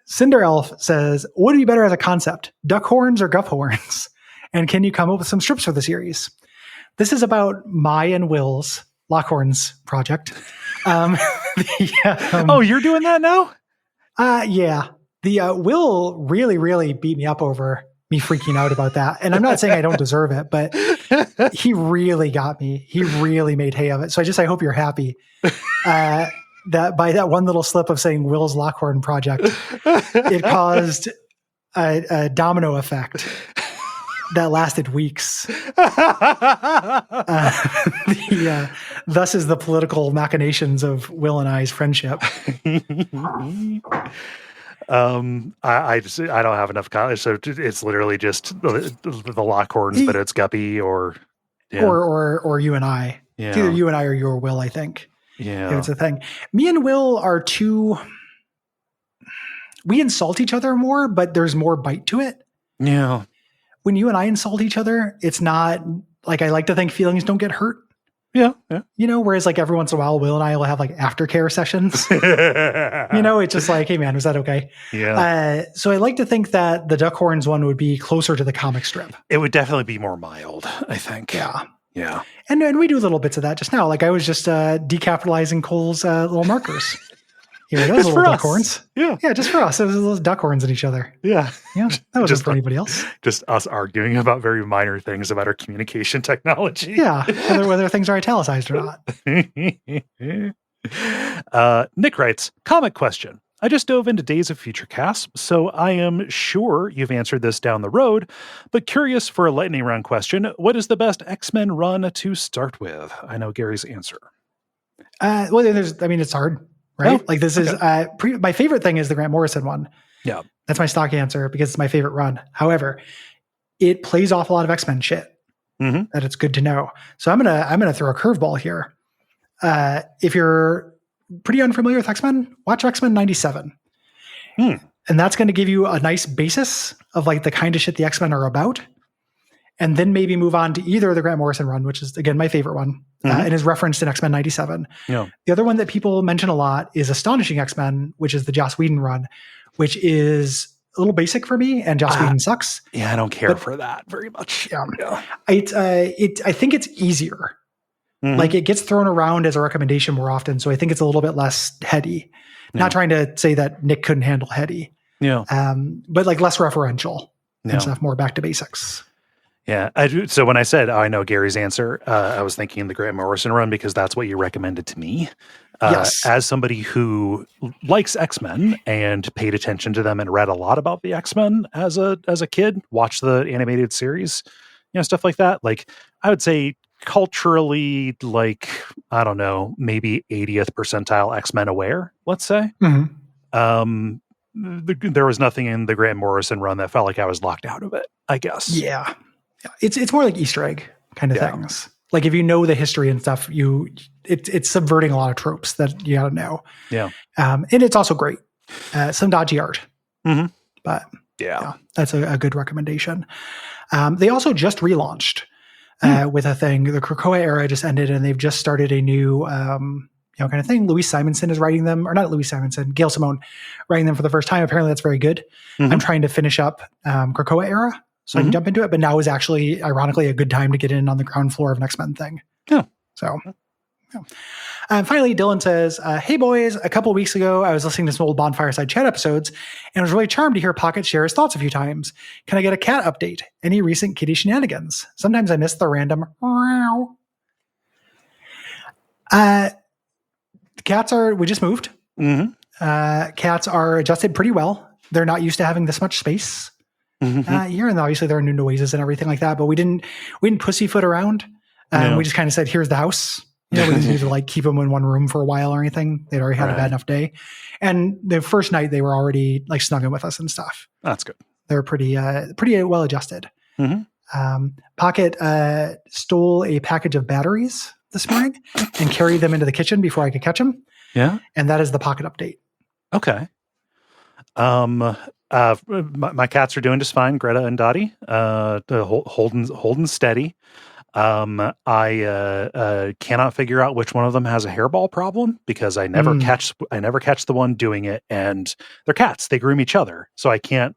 Cinder Elf says, would it be better as a concept, duck horns or guff horns? And can you come up with some strips for the series? This is about my and Will's Lockhorns project. You're doing that now? Yeah. The Will really, really beat me up over me freaking out about that. And I'm not saying I don't deserve it, but he really got me. He really made hay of it. So I hope you're happy that by that one little slip of saying Will's Lockhorn project, it caused a domino effect that lasted weeks. Thus is the political machinations of Will and I's friendship. I don't have enough college, so it's literally just the Lockhorns, but it's Guppy or you and I. Yeah. It's either you and I or you or Will, I think. Yeah, it's a thing. Me and Will are we insult each other more, but there's more bite to it. Yeah. When you and I insult each other, it's not like, I like to think feelings don't get hurt. Yeah. Whereas like every once in a while, Will and I will have like aftercare sessions. It's just like, hey man, was that okay? Yeah. So I like to think that the duck horns one would be closer to the comic strip. It would definitely be more mild, I think. Yeah. Yeah. And we do little bits of that just now. Like I was just decapitalizing Cole's little markers. Here, those little duck horns. Yeah. Yeah, just for us. It was those duck horns at each other. Yeah. Yeah. That wasn't for anybody else. Just us arguing about very minor things about our communication technology. Yeah. Whether things are italicized or not. Nick writes, comic question. I just dove into Days of Future Cast, so I am sure you've answered this down the road, but curious for a lightning round question, what is the best X-Men run to start with? I know Gary's answer. It's hard. Right? Oh, like this is my favorite thing is the Grant Morrison one. Yeah. That's my stock answer because it's my favorite run. However, it plays off a lot of X-Men shit that it's good to know. So I'm gonna throw a curveball here. If you're pretty unfamiliar with X-Men, watch X-Men 97. And that's going to give you a nice basis of like the kind of shit the X-Men are about. And then maybe move on to either the Grant Morrison run, which is, again, my favorite one, and is referenced in X-Men 97. Yeah. The other one that people mention a lot is Astonishing X-Men, which is the Joss Whedon run, which is a little basic for me, and Joss Whedon sucks. Yeah, I don't care for that very much. Yeah. I think it's easier. Like it gets thrown around as a recommendation more often, so I think it's a little bit less heady. Not trying to say that Nick couldn't handle heady. Yeah. But like less referential and stuff, more back to basics. Yeah, I do. So when I said, I know Gary's answer, I was thinking the Grant Morrison run because that's what you recommended to me. Yes. As somebody who likes X-Men and paid attention to them and read a lot about the X-Men as a kid, watched the animated series, stuff like that. Like I would say culturally, like, I don't know, maybe 80th percentile X-Men aware, let's say. There was nothing in the Grant Morrison run that felt like I was locked out of it, I guess. Yeah. It's more like Easter egg kind of things. Like if you know the history and stuff, it's subverting a lot of tropes that you gotta know. Yeah. And it's also great. Some dodgy art. But that's a good recommendation. They also just relaunched with a thing. The Krakoa era just ended and they've just started a new kind of thing. Louise Simonson is writing them, or not Louise Simonson, Gail Simone writing them for the first time. Apparently that's very good. I'm trying to finish up Krakoa era so I can jump into it, but now is actually ironically a good time to get in on the ground floor of an X-Men thing. Yeah. So, finally, Dylan says, hey boys, a couple weeks ago, I was listening to some old Bonfireside Chat episodes and was really charmed to hear Pocket share his thoughts a few times. Can I get a cat update? Any recent kitty shenanigans? Sometimes I miss the random cats we just moved. Cats are adjusted pretty well. they're not used to having this much space here, and obviously there are new noises and everything like that. But we didn't pussyfoot around. We just kind of said, "Here's the house." We didn't need to like keep them in one room for a while or anything. They'd already had a bad enough day, and the first night they were already like snuggling with us and stuff. That's good. They're pretty well adjusted. Pocket stole a package of batteries this morning and carried them into the kitchen before I could catch them. Yeah, and that is the Pocket update. Okay. My cats are doing just fine. Greta and Dottie, holding steady. I cannot figure out which one of them has a hairball problem because I never catch the one doing it, and they're cats. They groom each other, so I can't,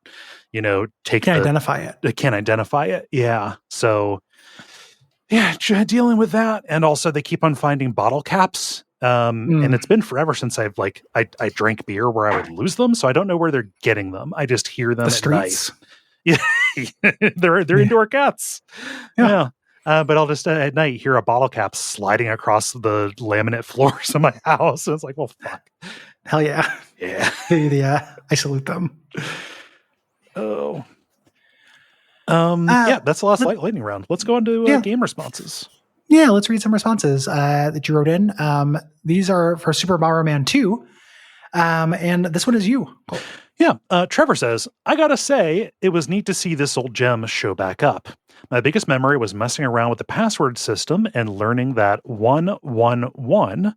identify it. I can't identify it. Yeah. So yeah, dealing with that. And also they keep on finding bottle caps. And it's been forever since I drank beer where I would lose them. So I don't know where they're getting them. I just hear them the streets. Night. Yeah. they're indoor cats. Yeah. But I'll just at night hear a bottle cap sliding across the laminate floors of my house. And it's like, well, fuck. Hell yeah. Yeah. Yeah. I salute them. Oh. Yeah, that's the last lightning round. Let's go into game responses. Yeah, let's read some responses that you wrote in. These are for Super Mario Man 2. And this one is you. Cool. Yeah. Trevor says, I gotta say, it was neat to see this old gem show back up. My biggest memory was messing around with the password system and learning that 111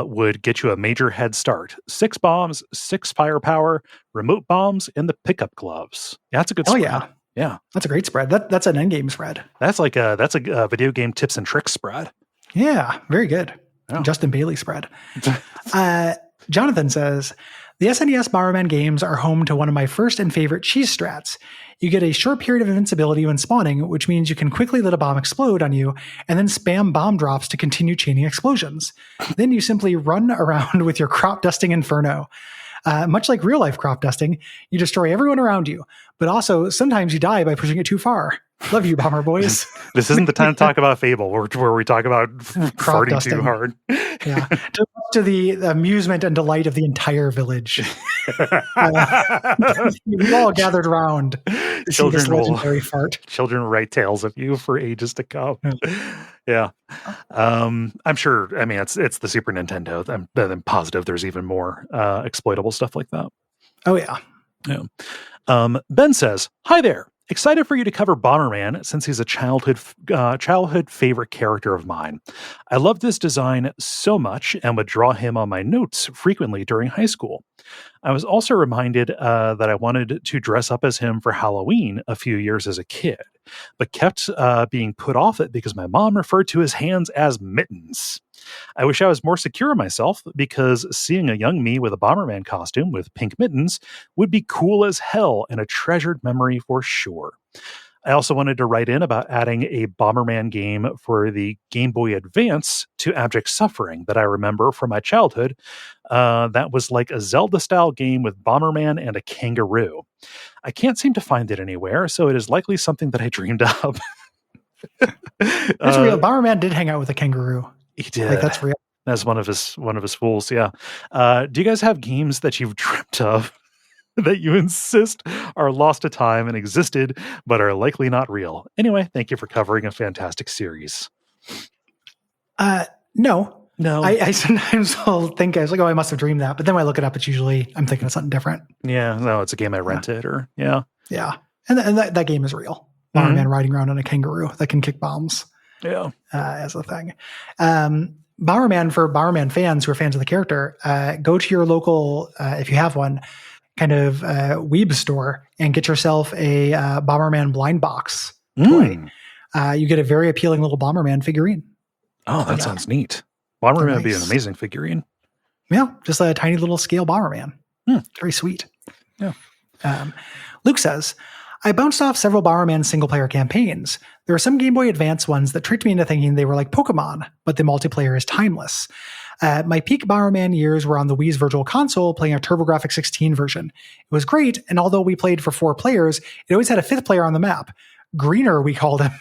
would get you a major head start. 6 bombs, 6 firepower, remote bombs, and the pickup gloves. Yeah, that's a good spread. Yeah. Yeah. That's a great spread. That's an endgame spread. That's a video game tips and tricks spread. Yeah, very good. Yeah. Justin Bailey spread. Jonathan says, the SNES Mario Man games are home to one of my first and favorite cheese strats. You get a short period of invincibility when spawning, which means you can quickly let a bomb explode on you and then spam bomb drops to continue chaining explosions. Then you simply run around with your crop dusting inferno. Much like real life crop dusting, you destroy everyone around you, but also sometimes you die by pushing it too far. Love you, Bomber Boys. This isn't the time to talk about Fable, where we talk about farting dusting. too hard. Yeah, to the amusement and delight of the entire village. We all gathered around to see this legendary fart. Children write tales of you for ages to come. Yeah. I'm sure. I mean, it's the Super Nintendo. I'm positive there's even more exploitable stuff like that. Oh yeah. Yeah. Ben says, "Hi there. Excited for you to cover Bomberman since he's a childhood favorite character of mine. I loved his design so much and would draw him on my notes frequently during high school. I was also reminded that I wanted to dress up as him for Halloween a few years as a kid, but kept being put off it because my mom referred to his hands as mittens. I wish I was more secure in myself because seeing a young me with a Bomberman costume with pink mittens would be cool as hell and a treasured memory for sure. I also wanted to write in about adding a Bomberman game for the Game Boy Advance to Abject Suffering that I remember from my childhood. That was like a Zelda-style game with Bomberman and a kangaroo. I can't seem to find it anywhere, so it is likely something that I dreamed up." That's real. Bomberman did hang out with a kangaroo. He did. Like, that's real. That's one of his fools. Yeah. Do you guys have games that you've dreamt of that you insist are lost to time and existed, but are likely not real? Anyway, thank you for covering a fantastic series. No. I sometimes will think, I was like, oh, I must have dreamed that. But then when I look it up, it's usually, I'm thinking of something different. Yeah. No, it's a game I rented or. Yeah. And that game is real. Bomberman riding around on a kangaroo that can kick bombs. Yeah. As a thing. Bomberman, for Bomberman fans who are fans of the character, go to your local, if you have one, kind of weeb store and get yourself a Bomberman blind box toy. You get a very appealing little Bomberman figurine. Oh, that sounds neat. Bomberman would be an amazing figurine. Yeah, just a tiny little scale Bomberman. Very sweet. Yeah. Luke says, I bounced off several Bomberman single-player campaigns. There are some Game Boy Advance ones that tricked me into thinking they were like Pokemon, but the multiplayer is timeless. My peak Bomberman years were on the Wii's Virtual Console playing a TurboGrafx 16 version. It was great, and although we played for 4 players, it always had a 5th player on the map. Greener, we called him.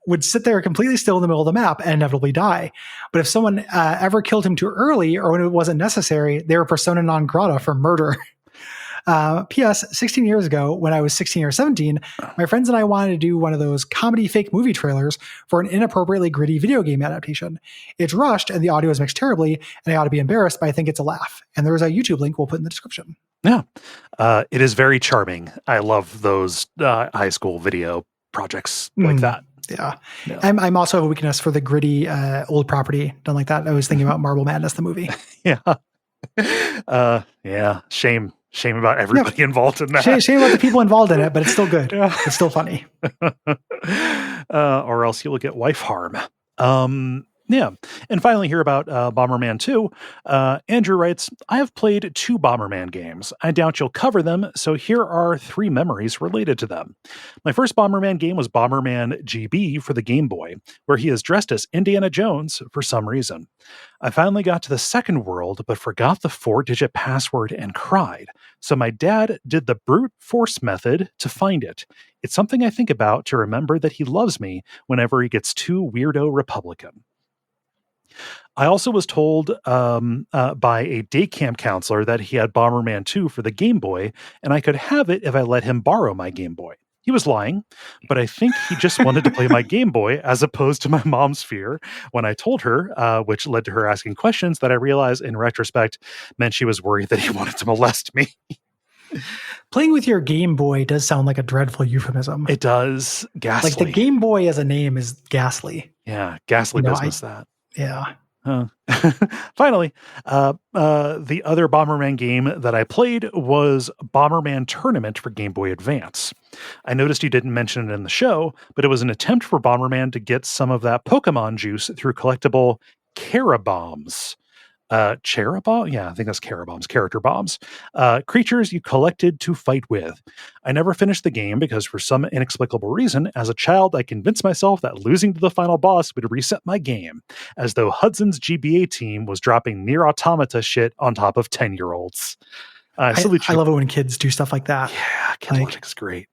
Would sit there completely still in the middle of the map and inevitably die. But if someone ever killed him too early or when it wasn't necessary, they were persona non grata for murder. P.S. 16 years ago, when I was 16 or 17, my friends and I wanted to do one of those comedy fake movie trailers for an inappropriately gritty video game adaptation. It's rushed and the audio is mixed terribly, and I ought to be embarrassed, but I think it's a laugh. And there's a YouTube link we'll put in the description. Yeah. It is very charming. I love those high school video projects like that. Yeah. I'm also a weakness for the gritty old property done like that. I was thinking about Marble Madness, the movie. Yeah. Yeah. Shame about everybody involved in that. Shame about the people involved in it, but it's still good. Yeah. It's still funny. Or else you will get wife harm. Yeah. And finally here about Bomberman 2. Andrew writes, I have played 2 Bomberman games. I doubt you'll cover them, so here are 3 memories related to them. My first Bomberman game was Bomberman GB for the Game Boy, where he is dressed as Indiana Jones for some reason. I finally got to the second world, but forgot the 4-digit password and cried. So my dad did the brute force method to find it. It's something I think about to remember that he loves me whenever he gets too weirdo Republican. I also was told by a day camp counselor that he had Bomberman 2 for the Game Boy, and I could have it if I let him borrow my Game Boy. He was lying, but I think he just wanted to play my Game Boy as opposed to my mom's fear when I told her, which led to her asking questions that I realized in retrospect meant she was worried that he wanted to molest me. Playing with your Game Boy does sound like a dreadful euphemism. It does. Ghastly. Like the Game Boy as a name is ghastly. Yeah, ghastly business that. Yeah. Finally, the other Bomberman game that I played was Bomberman Tournament for Game Boy Advance. I noticed you didn't mention it in the show, but it was an attempt for Bomberman to get some of that Pokemon juice through collectible Carabombs. Charabomb? Yeah, I think that's Carabombs, character bombs. Creatures you collected to fight with. I never finished the game because for some inexplicable reason, as a child, I convinced myself that losing to the final boss would reset my game, as though Hudson's GBA team was dropping Nier Automata shit on top of 10-year-olds. I love it when kids do stuff like that. Yeah, kid logic is great.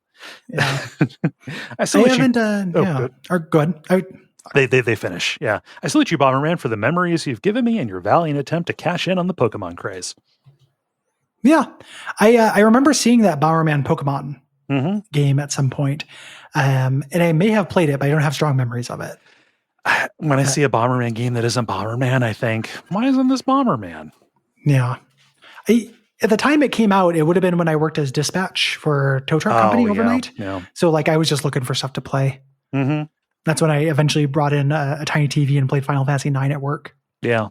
Yeah. Go ahead. They finish. Yeah. I salute you, Bomberman, for the memories you've given me and your valiant attempt to cash in on the Pokemon craze. Yeah. I remember seeing that Bomberman Pokemon game at some point. And I may have played it, but I don't have strong memories of it. When I see a Bomberman game that isn't Bomberman, I think, why isn't this Bomberman? Yeah. At the time it came out, it would have been when I worked as dispatch for a tow truck company overnight. Yeah. So like I was just looking for stuff to play. Mm-hmm. That's when I eventually brought in a tiny TV and played Final Fantasy IX at work. Yeah.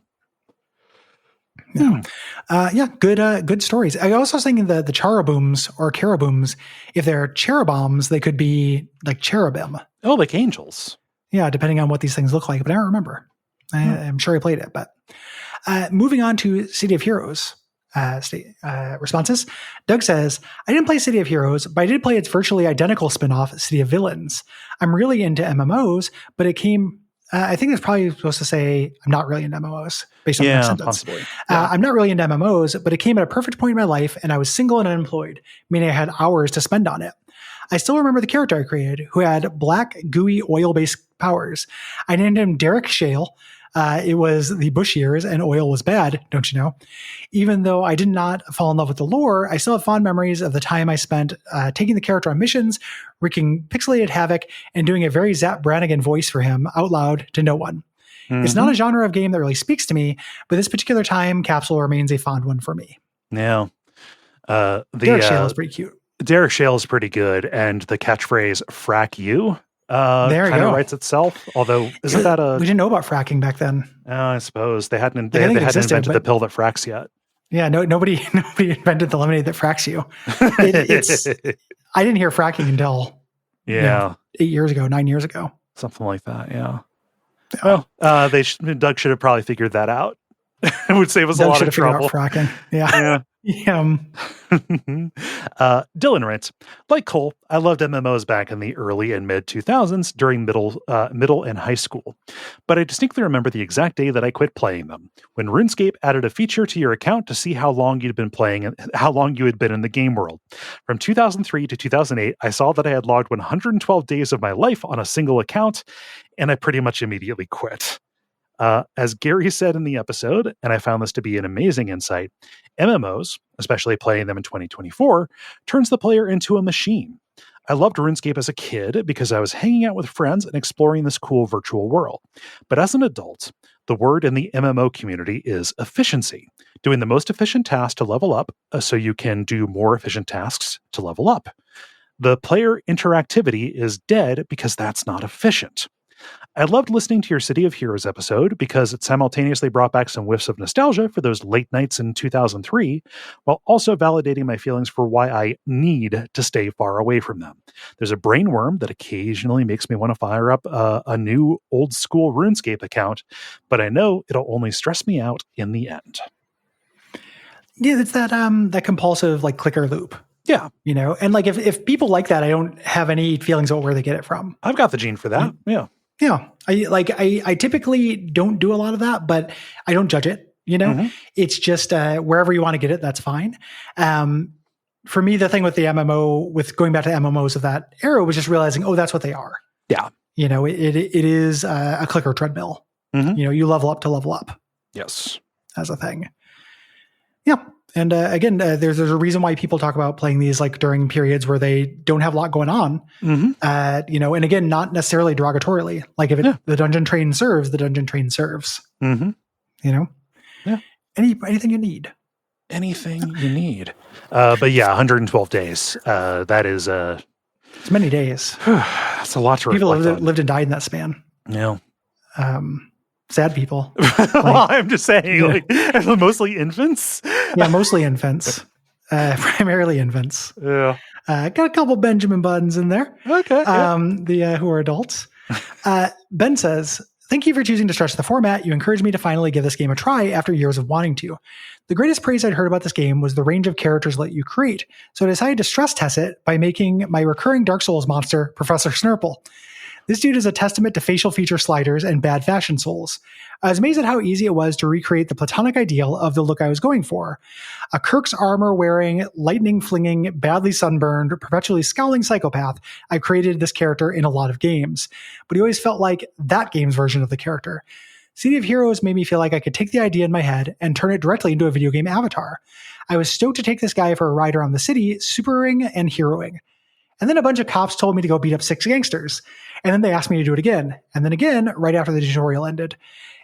Good stories. I also was thinking the Charabooms or Carabooms, if they're Cheruboms, they could be like cherubim. Oh, like angels. Yeah, depending on what these things look like, but I don't remember. I'm sure I played it, but moving on to City of Heroes. Responses. Doug says, I didn't play City of Heroes, but I did play its virtually identical spin-off, City of Villains. I'm really into MMOs, but it came, I think it's probably supposed to say I'm not really into MMOs based on that sentence. Possibly. Yeah. I'm not really into MMOs, but it came at a perfect point in my life and I was single and unemployed, meaning I had hours to spend on it. I still remember the character I created who had black, gooey, oil-based powers. I named him Derek Shale. It was the Bush years and oil was bad, don't you know? Even though I did not fall in love with the lore, I still have fond memories of the time I spent taking the character on missions, wreaking pixelated havoc, and doing a very Zap Brannigan voice for him out loud to no one. Mm-hmm. It's not a genre of game that really speaks to me, but this particular time capsule remains a fond one for me. Yeah. Derek Shale is pretty cute. Derek Shale is pretty good, and the catchphrase "frack you" there kind of writes itself. Although, isn't that a? We didn't know about fracking back then. I suppose they hadn't invented the pill that fracks yet. Yeah, nobody invented the lemonade that fracks you. I didn't hear fracking until 9 years ago, something like that. Yeah. Well, Doug should have probably figured that out. It would save us a lot of trouble. Fracking. Yeah. Dylan writes, like Cole, I loved MMOs back in the early and mid 2000s during middle and high school. But I distinctly remember the exact day that I quit playing them, when RuneScape added a feature to your account to see how long you'd been playing and how long you had been in the game world. From 2003 to 2008, I saw that I had logged 112 days of my life on a single account, and I pretty much immediately quit. As Gary said in the episode, and I found this to be an amazing insight, MMOs, especially playing them in 2024, turns the player into a machine. I loved RuneScape as a kid because I was hanging out with friends and exploring this cool virtual world. But as an adult, the word in the MMO community is efficiency, doing the most efficient task to level up so you can do more efficient tasks to level up. The player interactivity is dead because that's not efficient. I loved listening to your City of Heroes episode because it simultaneously brought back some whiffs of nostalgia for those late nights in 2003, while also validating my feelings for why I need to stay far away from them. There's a brain worm that occasionally makes me want to fire up a new old school RuneScape account, but I know it'll only stress me out in the end. Yeah, it's that compulsive like clicker loop. Yeah. And like if people like that, I don't have any feelings about where they get it from. I've got the gene for that. Yeah. Yeah. I typically don't do a lot of that, but I don't judge it. It's just wherever you want to get it, that's fine. For me, the thing with the MMO, with going back to MMOs of that era, was just realizing, oh, that's what they are. Yeah. It is a clicker treadmill. You level up to level up. Yes. As a thing. Yeah. And again, there's a reason why people talk about playing these like during periods where they don't have a lot going on. And again, not necessarily derogatorily. Like if the dungeon train serves, the dungeon train serves. Yeah. Anything you need. Anything you need. But yeah, 112 days. That is it's many days. That's a lot to people reflect on. Lived and died in that span. Yeah. Sad people. Well, I'm just saying, mostly infants. Yeah, mostly infants. Primarily infants. Yeah. Got a couple Benjamin Buttons in there. Okay. Who are adults. Ben says, thank you for choosing to stretch the format. You encouraged me to finally give this game a try after years of wanting to. The greatest praise I'd heard about this game was the range of characters let you create. So I decided to stress test it by making my recurring Dark Souls monster, Professor Snurple. This dude is a testament to facial feature sliders and bad fashion souls. I was amazed at how easy it was to recreate the platonic ideal of the look I was going for. A Kirk's armor-wearing, lightning-flinging, badly sunburned, perpetually scowling psychopath. I created this character in a lot of games, but he always felt like that game's version of the character. City of Heroes made me feel like I could take the idea in my head and turn it directly into a video game avatar. I was stoked to take this guy for a ride around the city, supering and heroing. And then a bunch of cops told me to go beat up 6 gangsters. And then they asked me to do it again. And then again, right after the tutorial ended.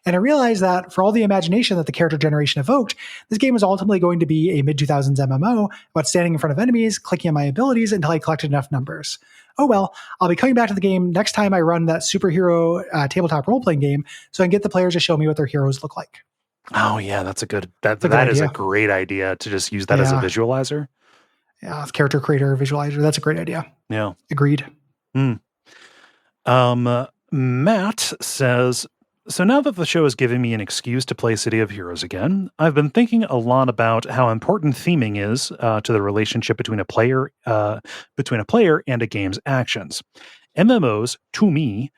And I realized that for all the imagination that the character generation evoked, this game was ultimately going to be a mid-2000s MMO about standing in front of enemies, clicking on my abilities until I collected enough numbers. Oh well, I'll be coming back to the game next time I run that superhero tabletop role-playing game so I can get the players to show me what their heroes look like. Oh yeah, that's a good, that is a great idea to just use that as a visualizer. Yeah, character creator, visualizer. That's a great idea. Yeah. Agreed. Matt says, so now that the show has given me an excuse to play City of Heroes again, I've been thinking a lot about how important theming is to the relationship between a player and a game's actions. MMOs, to me,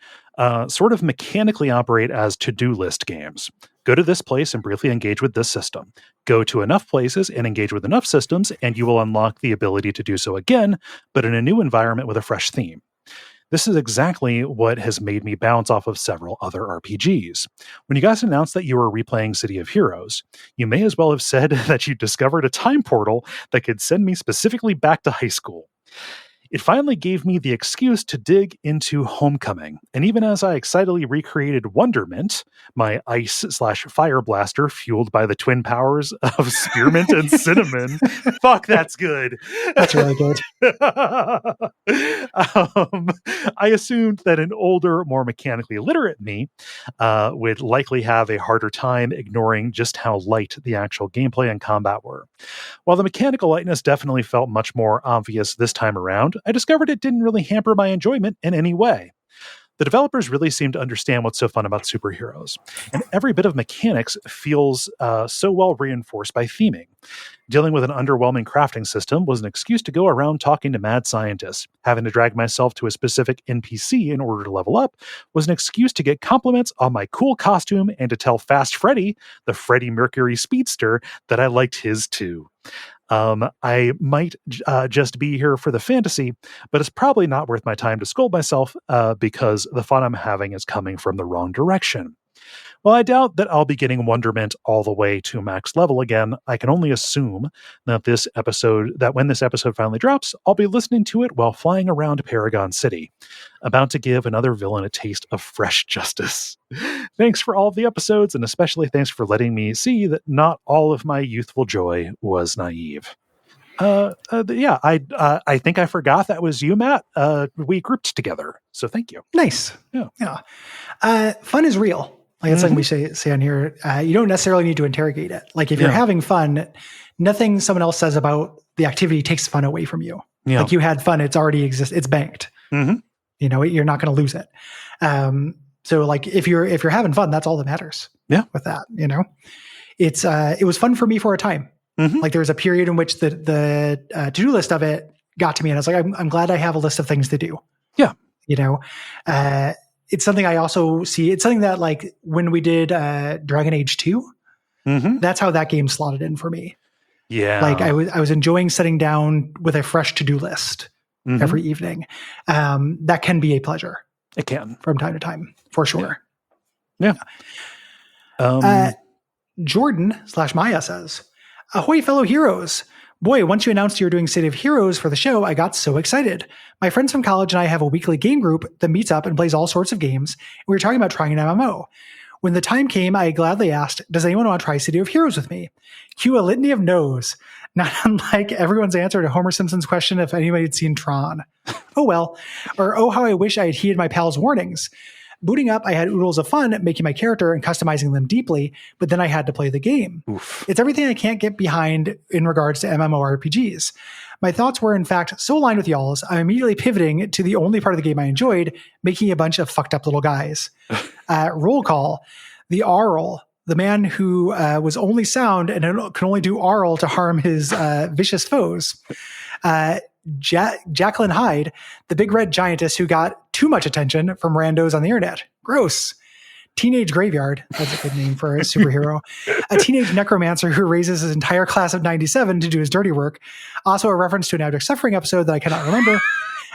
sort of mechanically operate as to-do list games. Go to this place and briefly engage with this system. Go to enough places and engage with enough systems, and you will unlock the ability to do so again, but in a new environment with a fresh theme. This is exactly what has made me bounce off of several other RPGs. When you guys announced that you were replaying City of Heroes, you may as well have said that you discovered a time portal that could send me specifically back to high school. It finally gave me the excuse to dig into Homecoming, and even as I excitedly recreated Wonderment, my ice/fire blaster fueled by the twin powers of spearmint and cinnamon. Fuck, that's good. That's really good. I assumed that an older, more mechanically literate me would likely have a harder time ignoring just how light the actual gameplay and combat were. While the mechanical lightness definitely felt much more obvious this time around, I discovered it didn't really hamper my enjoyment in any way. The developers really seem to understand what's so fun about superheroes, and every bit of mechanics feels so well reinforced by theming. Dealing with an underwhelming crafting system was an excuse to go around talking to mad scientists. Having to drag myself to a specific NPC in order to level up was an excuse to get compliments on my cool costume and to tell Fast Freddy, the Freddie Mercury speedster, that I liked his too. I might just be here for the fantasy, but it's probably not worth my time to scold myself because the fun I'm having is coming from the wrong direction. Well, I doubt that I'll be getting Wonderment all the way to max level again. I can only assume that when this episode finally drops, I'll be listening to it while flying around Paragon City, about to give another villain a taste of fresh justice. Thanks for all of the episodes, and especially thanks for letting me see that not all of my youthful joy was naive. Yeah, I think I forgot that was you, Matt. We grouped together, so thank you. Nice. Yeah. Fun is real. Like it's something we say on here. You don't necessarily need to interrogate it. Like if you're having fun, nothing someone else says about the activity takes fun away from you. Yeah. Like you had fun, it's already exists. It's banked. Mm-hmm. You know, you're not going to lose it. So like if you're having fun, that's all that matters. Yeah. With that, you know, it was fun for me for a time. Mm-hmm. Like there was a period in which the to-do list of it got to me, and I was like, I'm glad I have a list of things to do. Yeah. You know, it's something I also see. It's something that like when we did Dragon Age 2, that's how that game slotted in for me. Yeah. Like I was enjoying sitting down with a fresh to-do list every evening. That can be a pleasure. It can. From time to time, for sure. Yeah. Jordan/Maya says, "Ahoy, fellow heroes. Boy, once you announced you were doing City of Heroes for the show, I got so excited. My friends from college and I have a weekly game group that meets up and plays all sorts of games. And we were talking about trying an MMO. When the time came, I gladly asked, does anyone want to try City of Heroes with me? Cue a litany of no's, not unlike everyone's answer to Homer Simpson's question if anybody had seen Tron. Oh well. Or oh, how I wish I had heeded my pals' warnings. Booting up, I had oodles of fun making my character and customizing them deeply, but then I had to play the game. Oof. It's everything I can't get behind in regards to MMORPGs. My thoughts were, in fact, so aligned with y'all's, I'm immediately pivoting to the only part of the game I enjoyed, making a bunch of fucked up little guys. Roll call, the Arl, the man who was only sound and can only do Arl to harm his vicious foes. Jacqueline Hyde, the big red giantess who got too much attention from randos on the internet. Gross. Teenage Graveyard, that's a good name for a superhero. A teenage necromancer who raises his entire class of 97 to do his dirty work. Also a reference to an Abject Suffering episode that I cannot remember.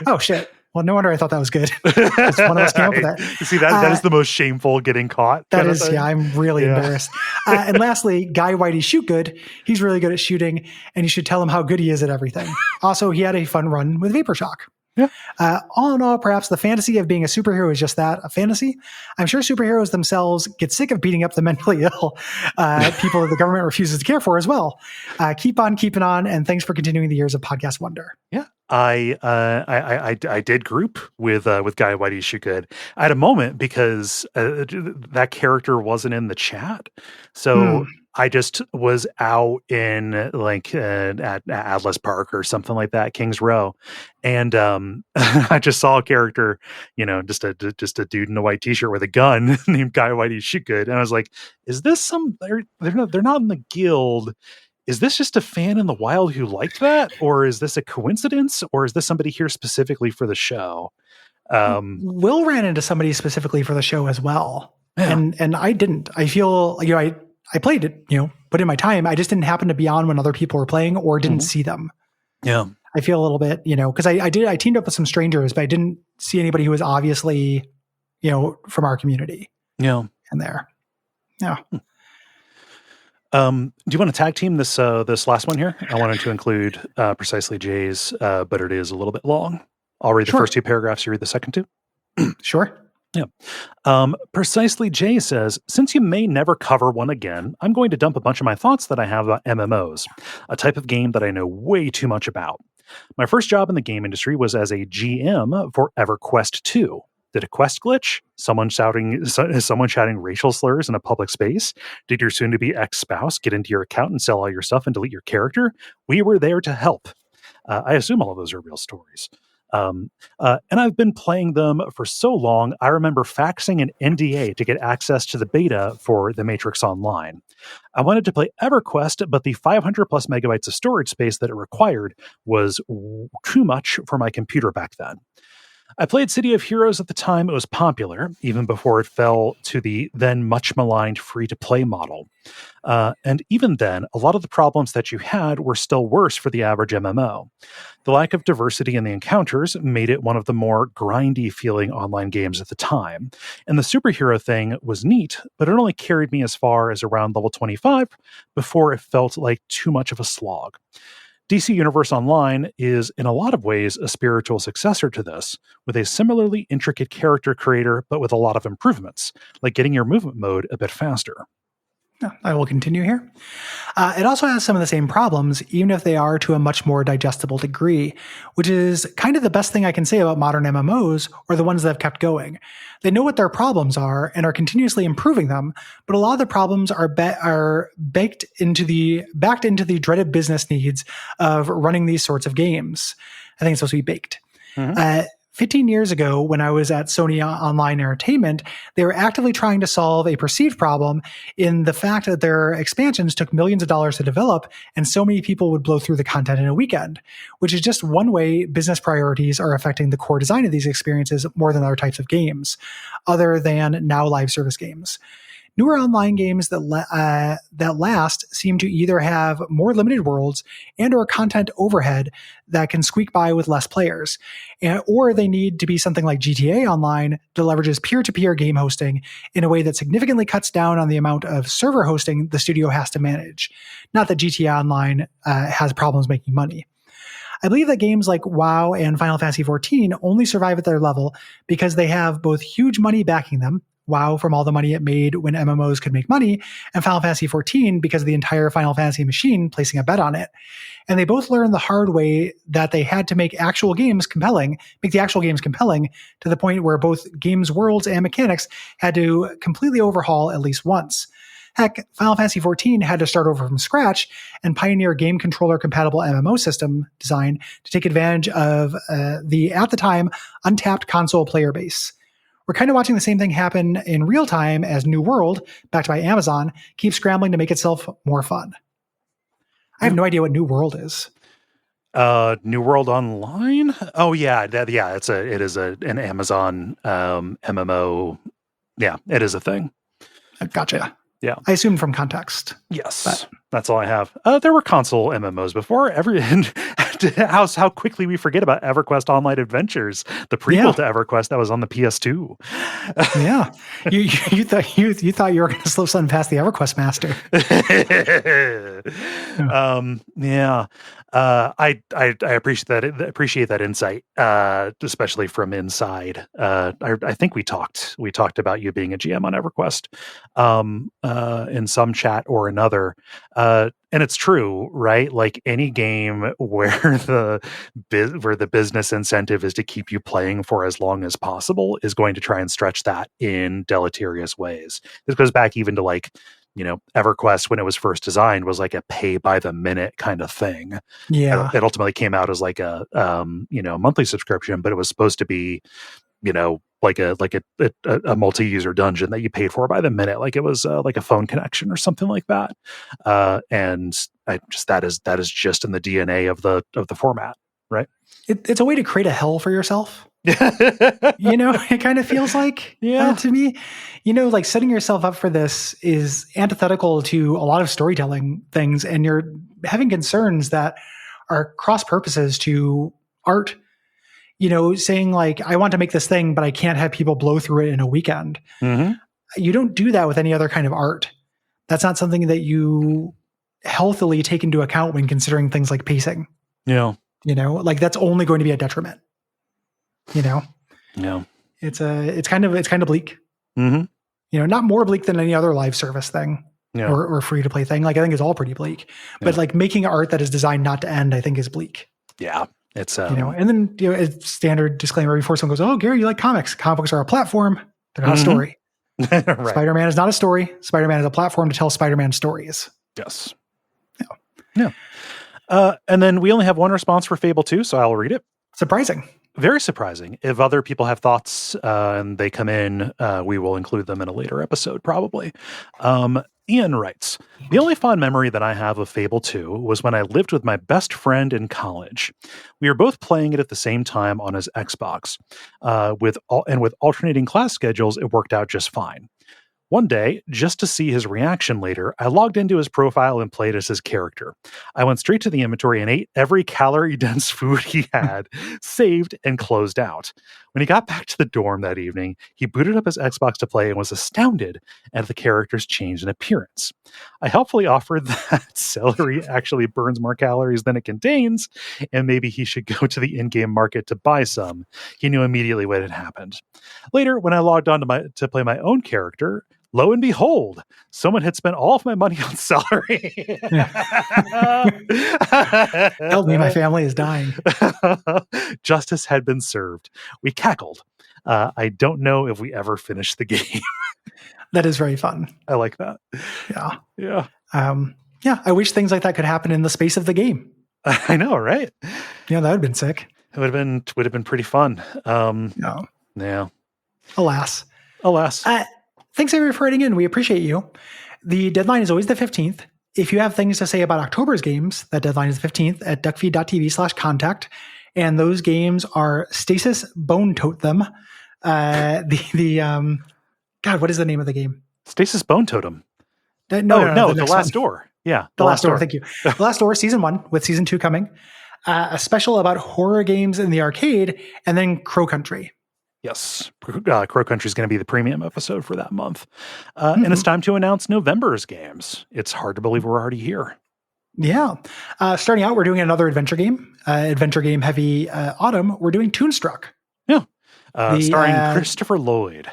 Oh, shit. Well, no wonder I thought that was good. Just one of us came up with that. You see, that is the most shameful getting caught. That is, yeah, I'm really embarrassed. And lastly, Guy Whitey Shoot Good. He's really good at shooting, and you should tell him how good he is at everything. Also, he had a fun run with Vapor Shock. Yeah. All in all, perhaps the fantasy of being a superhero is just that, a fantasy. I'm sure superheroes themselves get sick of beating up the mentally ill people that the government refuses to care for as well. Keep on keeping on, and thanks for continuing the years of podcast wonder. Yeah. I did group with Guy Whitey Shoot Good. I had a moment because that character wasn't in the chat, so I just was out in like at Atlas Park or something like that, Kings Row, and I just saw a character, you know, just a dude in a white t-shirt with a gun named Guy Whitey Shoot Good, and I was like, is this some? They're not in the guild. Is this just a fan in the wild who liked that? Or is this a coincidence? Or is this somebody here specifically for the show? Will ran into somebody specifically for the show as well. Yeah. And I didn't. I feel, you know, I played it, you know, put in my time. I just didn't happen to be on when other people were playing or didn't see them. Yeah. I feel a little bit, you know, because I teamed up with some strangers, but I didn't see anybody who was obviously, you know, from our community. Yeah. In there. Yeah. Do you want to tag team this last one here? I wanted to include Precisely Jay's, but it is a little bit long. I'll read the first two paragraphs. You read the second two. Sure. Yeah. Precisely Jay says, since you may never cover one again, I'm going to dump a bunch of my thoughts that I have about MMOs, a type of game that I know way too much about. My first job in the game industry was as a GM for EverQuest 2. Did a quest glitch? Someone shouting racial slurs in a public space? Did your soon-to-be ex-spouse get into your account and sell all your stuff and delete your character? We were there to help. I assume all of those are real stories. And I've been playing them for so long, I remember faxing an NDA to get access to the beta for The Matrix Online. I wanted to play EverQuest, but the 500 plus megabytes of storage space that it required was too much for my computer back then. I played City of Heroes at the time it was popular, even before it fell to the then much maligned free-to-play model. And even then, a lot of the problems that you had were still worse for the average MMO. The lack of diversity in the encounters made it one of the more grindy feeling online games at the time. And the superhero thing was neat, but it only carried me as far as around level 25 before it felt like too much of a slog. DC Universe Online is, in a lot of ways, a spiritual successor to this, with a similarly intricate character creator, but with a lot of improvements, like getting your movement mode a bit faster. I will continue here. It also has some of the same problems, even if they are to a much more digestible degree, which is kind of the best thing I can say about modern MMOs, or the ones that have kept going. They know what their problems are and are continuously improving them, but a lot of the problems are backed into the dreaded business needs of running these sorts of games. I think it's supposed to be baked. Mm-hmm. 15 years ago, when I was at Sony Online Entertainment, they were actively trying to solve a perceived problem in the fact that their expansions took millions of dollars to develop, and so many people would blow through the content in a weekend, which is just one way business priorities are affecting the core design of these experiences more than other types of games, other than now live service games. Newer online games that last seem to either have more limited worlds and or content overhead that can squeak by with less players, or they need to be something like GTA Online that leverages peer-to-peer game hosting in a way that significantly cuts down on the amount of server hosting the studio has to manage. Not that GTA Online has problems making money. I believe that games like WoW and Final Fantasy XIV only survive at their level because they have both huge money backing them, WoW from all the money it made when MMOs could make money, and Final Fantasy XIV because of the entire Final Fantasy machine placing a bet on it. And they both learned the hard way that they had to make the actual games compelling to the point where both games worlds and mechanics had to completely overhaul at least once. Heck, Final Fantasy XIV had to start over from scratch and pioneer game controller compatible MMO system design to take advantage of the, at the time, untapped console player base. We're kind of watching the same thing happen in real time as New World, backed by Amazon, keeps scrambling to make itself more fun. I have no idea what New World is. New World Online? Oh yeah, it is an Amazon MMO. Yeah, it is a thing. Gotcha. Yeah, I assumed from context. Yes, but that's all I have. There were console MMOs before. How quickly we forget about EverQuest Online Adventures, the prequel to EverQuest that was on the PS2. Yeah, you thought you were going to slow something past the EverQuest master. Yeah. I appreciate that insight, especially from inside. I think we talked about you being a GM on EverQuest, in some chat or another. And it's true, right? Like any game where the business incentive is to keep you playing for as long as possible is going to try and stretch that in deleterious ways. This goes back even to EverQuest when it was first designed was like a pay by the minute kind of thing. Yeah. It ultimately came out as like a monthly subscription, but it was supposed to be, like a multi-user dungeon that you paid for by the minute, like it was like a phone connection or something like that. And that is just in the DNA of the format, right? It's a way to create a hell for yourself. It kind of feels like to me, like setting yourself up for this is antithetical to a lot of storytelling things, and you're having concerns that are cross purposes to art. Saying like, I want to make this thing, but I can't have people blow through it in a weekend. Mm-hmm. You don't do that with any other kind of art. That's not something that you healthily take into account when considering things like pacing. Yeah. Like that's only going to be a detriment. Yeah. It's kind of bleak. Mm-hmm. Not more bleak than any other live service thing or free to play thing. Like I think it's all pretty bleak, but like making art that is designed not to end, I think is bleak. Yeah. It's and then a standard disclaimer before someone goes, "Oh, Gary, you like comics? Comic books are a platform; they're not a story." Right. Spider-Man is not a story. Spider-Man is a platform to tell Spider-Man stories. Yes. Yeah. And then we only have one response for Fable 2, so I'll read it. Surprising. Very surprising. If other people have thoughts and they come in, we will include them in a later episode, probably. Ian writes, the only fond memory that I have of Fable 2 was when I lived with my best friend in college. We were both playing it at the same time on his Xbox. With alternating class schedules, it worked out just fine. One day, just to see his reaction later, I logged into his profile and played as his character. I went straight to the inventory and ate every calorie-dense food he had, saved, and closed out. When he got back to the dorm that evening, he booted up his Xbox to play and was astounded at the character's change in appearance. I helpfully offered that celery actually burns more calories than it contains, and maybe he should go to the in-game market to buy some. He knew immediately what had happened. Later, when I logged on to play my own character, lo and behold, someone had spent all of my money on celery. Help me, my family is dying. Justice had been served. We cackled. I don't know if we ever finished the game. That is very fun. I like that. Yeah. Yeah. Yeah. I wish things like that could happen in the space of the game. I know, right? Yeah, that would have been sick. It would have been pretty fun. No. Yeah. Alas. Thanks everyone for writing in. We appreciate you. The deadline is always the 15th. If you have things to say about October's games, that deadline is the 15th at duckfeed.tv/contact. And those games are Stasis Bone Tote Them. God, what is the name of the game? Stasis Bone Totem. No, The Last Door. Yeah. The Last Door. Thank you. The Last Door, season 1 with season 2 coming. A special about horror games in the arcade, and then Crow Country. Yes. Crow Country is going to be the premium episode for that month. And it's time to announce November's games. It's hard to believe we're already here. Yeah. Starting out, we're doing another adventure game heavy autumn. We're doing Toonstruck. Yeah. Starring Christopher Lloyd.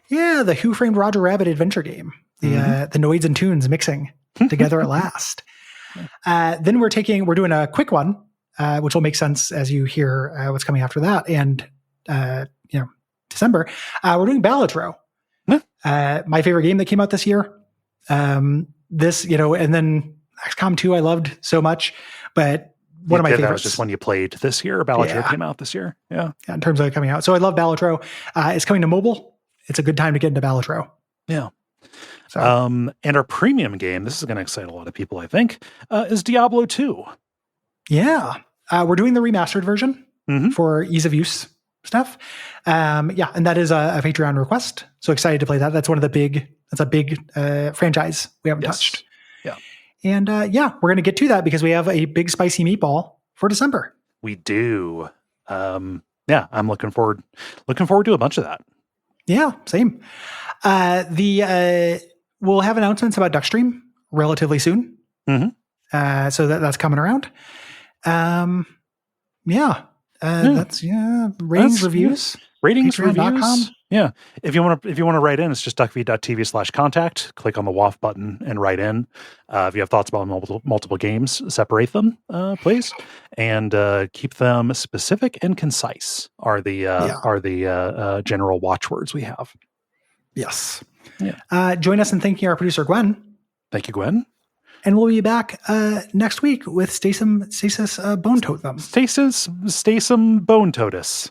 Yeah, the Who Framed Roger Rabbit adventure game. The Noids and Toons mixing together at last. Then we're doing a quick one, which will make sense as you hear what's coming after that. And, December, we're doing Balatro. My favorite game that came out this year. And then XCOM 2 I loved so much, but one of my favorites. That was just one you played this year. Balatro came out this year. Yeah. In terms of it coming out. So I love Balatro. It's coming to mobile. It's a good time to get into Balatro. Yeah. So. And our premium game, this is going to excite a lot of people, I think, is Diablo 2. Yeah. We're doing the remastered version for ease of use stuff. And that is a Patreon request. So excited to play that. That's a big franchise we haven't touched. Yeah. And we're going to get to that because we have a big spicy meatball for December. We do. I'm looking forward to a bunch of that. Yeah, same. We'll have announcements about Duckstream relatively soon. So that's coming around. That's ratings, reviews. Ratings, reviews. Yeah. If you want to write in, it's just duckfeed.tv/contact. Click on the WAF button and write in. If you have thoughts about multiple games, separate them, please, and keep them specific and concise. Are the general watchwords we have? Yes. Yeah. Join us in thanking our producer Gwen. Thank you, Gwen. And we'll be back next week with Stasis Bone Totem. Stasis Bone Totus.